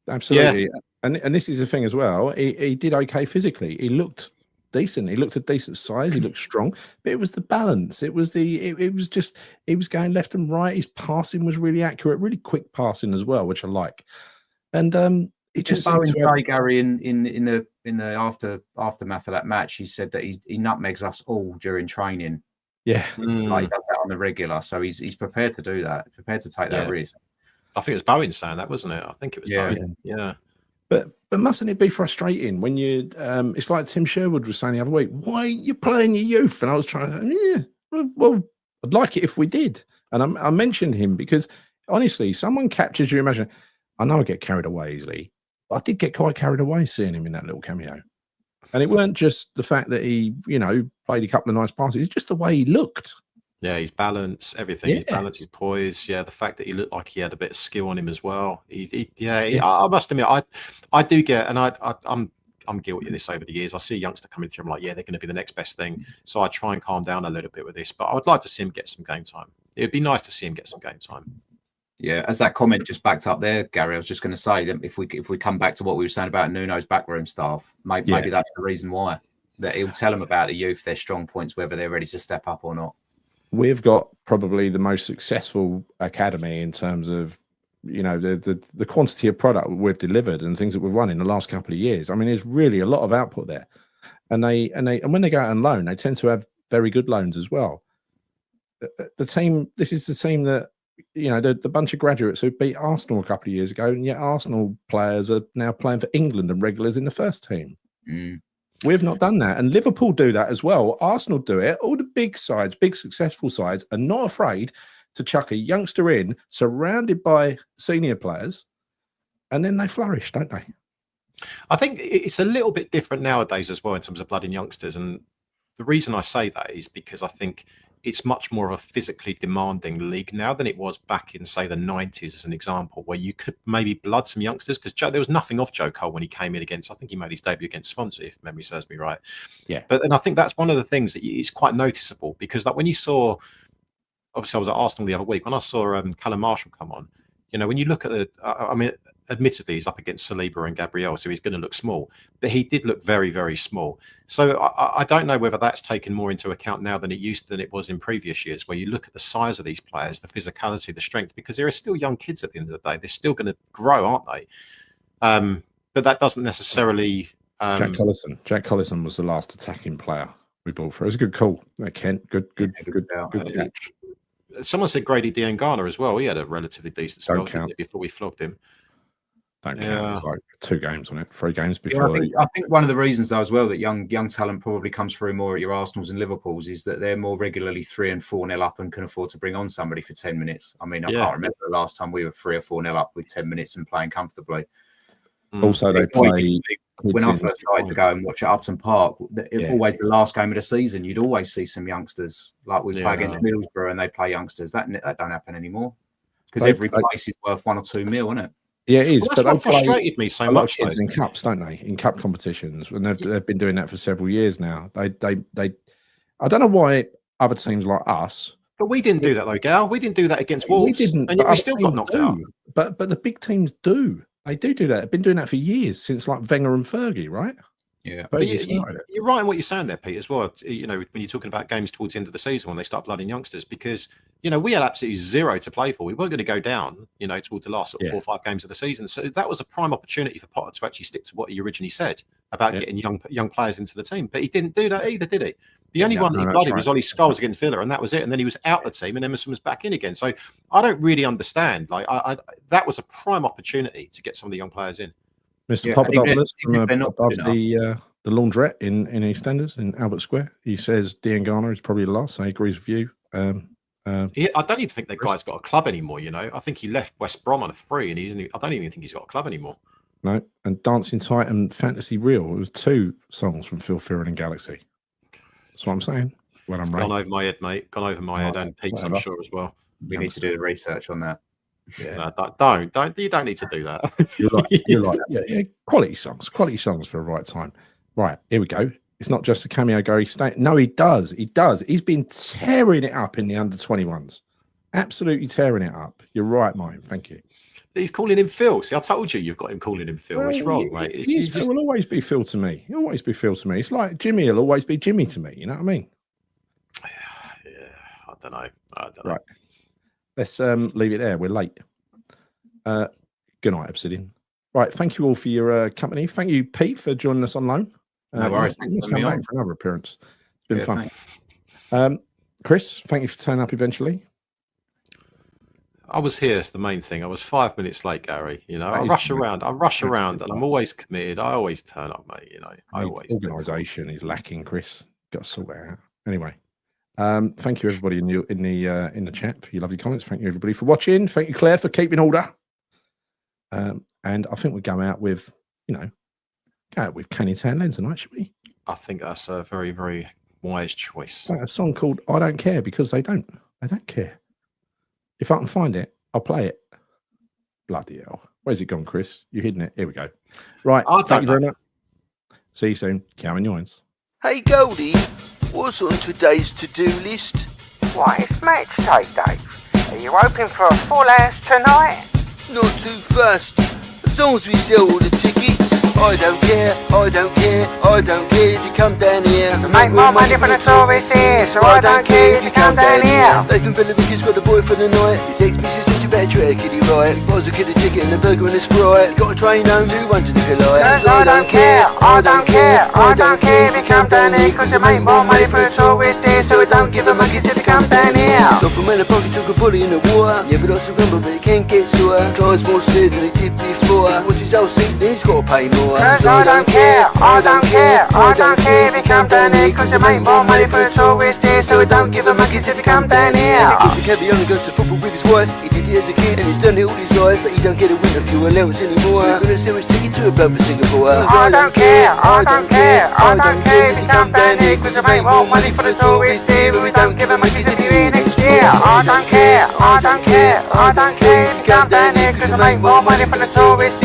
Absolutely. And this is the thing as well. He did okay physically. He looked decent. He looked a decent size. He looked strong. But it was the balance. It was it was just he was going left and right. His passing was really accurate, really quick passing as well, which I like. And it just seemed to say, Gary, in the aftermath of that match, he said that he nutmegs us all during training. Yeah, like he does that on the regular. So he's prepared to do that, prepared to take that risk. I think it was Bowen saying that, wasn't it? I think it was Bowen. Yeah. But mustn't it be frustrating when you? It's like Tim Sherwood was saying the other week. Why are you playing your youth? And I was trying to. Well, I'd like it if we did. And I mentioned him because honestly, someone captures your imagination. I know I get carried away easily, but I did get quite carried away seeing him in that little cameo. And it weren't just the fact that he, played a couple of nice passes. It's just the way he looked. Yeah, his balance, everything. His balance, his poise. Yeah, the fact that he looked like he had a bit of skill on him as well. I must admit, I do get, and I'm guilty of this over the years. I see a youngster coming through. I'm like, yeah, they're going to be the next best thing. So I try and calm down a little bit with this. But I would like to see him get some game time. It would be nice to see him get some game time. Yeah, as that comment just backed up there, Gary, I was just going to say that if we come back to what we were saying about Nuno's backroom staff, maybe that's the reason why. That he'll tell them about the youth, their strong points, whether they're ready to step up or not. We've got probably the most successful academy in terms of, the quantity of product we've delivered and things that we've won in the last couple of years. I mean, there's really a lot of output there, and when they go out on loan, they tend to have very good loans as well. The team, this is the team that, the bunch of graduates who beat Arsenal a couple of years ago, and yet Arsenal players are now playing for England and regulars in the first team. We've not done that, and Liverpool do that as well. Arsenal do it. All the big sides, big successful sides, are not afraid to chuck a youngster in, surrounded by senior players, and then they flourish, don't they? I think it's a little bit different nowadays as well in terms of blooding youngsters, and the reason I say that is because I think it's much more of a physically demanding league now than it was back in, say, the 90s, as an example, where you could maybe blood some youngsters, because there was nothing off Joe Cole when he came in against, I think he made his debut against Swansea, if memory serves me right. Yeah. And I think that's one of the things that is quite noticeable, because like when you saw, obviously I was at Arsenal the other week, when I saw Callum Marshall come on, when you look at admittedly, he's up against Saliba and Gabriel, so he's going to look small. But he did look very, very small. So I don't know whether that's taken more into account now than it was in previous years, where you look at the size of these players, the physicality, the strength, because there are still young kids at the end of the day. They're still going to grow, aren't they? But that doesn't necessarily... Jack Collison was the last attacking player we bought for. It was a good call. Kent, good catch. Someone said Grady Diangana as well. He had a relatively decent spell before we flogged him. Don't count. It's like 2 games on it, 3 games before. I think one of the reasons though as well that young talent probably comes through more at your Arsenals and Liverpools is that they're more regularly 3 and 4-0 up and can afford to bring on somebody for 10 minutes. I mean, I can't remember the last time we were 3 or 4-0 up with 10 minutes and playing comfortably. Also, they play. When I first started to go and watch at Upton Park, always the last game of the season, you'd always see some youngsters. Like we play against Middlesbrough and they play youngsters. That don't happen anymore, because every place is worth 1 or 2 mil, isn't it? Yeah, it is. Well, that's what frustrated me so much. In cups, don't they? In cup competitions, and they've been doing that for several years now. They I don't know why other teams like us. But we didn't do that though, Gal. We didn't do that against Wolves. We didn't, and we still got knocked out. But the big teams do. They do that. They've been doing that for years, since like Wenger and Fergie, right? Yeah, but you're right in what you're saying there, Pete, as well. When you're talking about games towards the end of the season when they start blooding youngsters, because we had absolutely 0 to play for. We weren't going to go down, towards the last 4 or 5 games of the season. So that was a prime opportunity for Potter to actually stick to what he originally said about getting young players into the team. But he didn't do that either, did he? The only one that he blooded was Ollie Scholes against Villa, and that was it. And then he was out the team, and Emerson was back in again. So I don't really understand. That was a prime opportunity to get some of the young players in. Mr. Papadopoulos from above the laundrette in EastEnders in Albert Square. He says Diangana is probably the last. So he agrees with you. I don't even think that guy's got a club anymore. I think he left West Brom on a free, and I don't even think he's got a club anymore. No, and Dancing Titan Fantasy Real. It was 2 songs from Phil Fearon and Galaxy. That's what I'm saying. When I'm gone over my head, mate. Gone over my head, and Pete's, I'm sure, as well. We need to do the research on that. Yeah, don't. You don't need to do that. You're right. Yeah. Quality songs for the right time. Right, here we go. It's not just a cameo, Gary. No, he does. He's been tearing it up in the under-21s. Absolutely tearing it up. You're right, Martin. Thank you. He's calling him Phil. See, I told you, you've got him calling him Phil. It's wrong, mate. Phil will always be Phil to me. He'll always be Phil to me. It's like Jimmy will always be Jimmy to me. You know what I mean? Yeah, I don't know. Right. Let's leave it there. We're late. Good night, Obsidian. Right. Thank you all for your company. Thank you, Pete, for joining us on loan. No worries. Let's come back for another appearance. It's been fun. Chris, thank you for turning up eventually. I was here. It's the main thing. I was 5 minutes late, Gary. You know, I rush around, and I'm always committed. I always turn up, mate. You know, I always. Organisation is lacking, Chris. Got to sort it out. Anyway, thank you everybody in the chat for your lovely comments. Thank you everybody for watching. Thank you, Claire, for keeping order. And I think we'll go out with, Canny Tan Len tonight, should we? I think that's a very, very wise choice. A song called "I Don't Care" because they don't care. If I can find it, I'll play it. Bloody hell. Where's it gone, Chris? You're hidden it. Here we go. Right. Thank you very much. See you soon. Karren Yoins. Hey, Goldie. What's on today's to-do list? Why, it's match day, Dave. Are you hoping for a full house tonight? Not too fast. As long as we sell all the tickets. I don't care, I don't care, I don't care if you come down here. Make more money from the tourists here, so I don't care if you come down here. Nathan Bellavic's got a boy for the night. His ex-missus says you better try a kiddie right. Buys a kid a ticket and a burger and a Sprite. Got a train home, 200 if you like. Cause I don't care, I don't care, I don't care if you come down here. Cause you make more money for the tourists here, so I don't give a monkeys if you come down here. Stop from when the pocket took a bully in the water. Yeah, but I still remember, but he can't get to her. Climbs more stairs than he did before. What's his old seat, then he's got to pay more. Cause I don't care, I don't care, I don't care if you come down here. Cause you make more money for the tourists here, so I don't give a monkeys if you come down here. Because the cabbie only goes to football with his wife. He did it as a kid and he's done it all his life. But he don't get a winter fuel allowance anymore. So we're gonna sell his ticket to a bloke for Singapore. I don't care, I don't care, I don't care if you come down here. Cause you make more money for the tourists here, but we don't give a monkeys if you're here next year. I don't care, I don't care, I don't care if you come down here. Cause you make more money for the tourists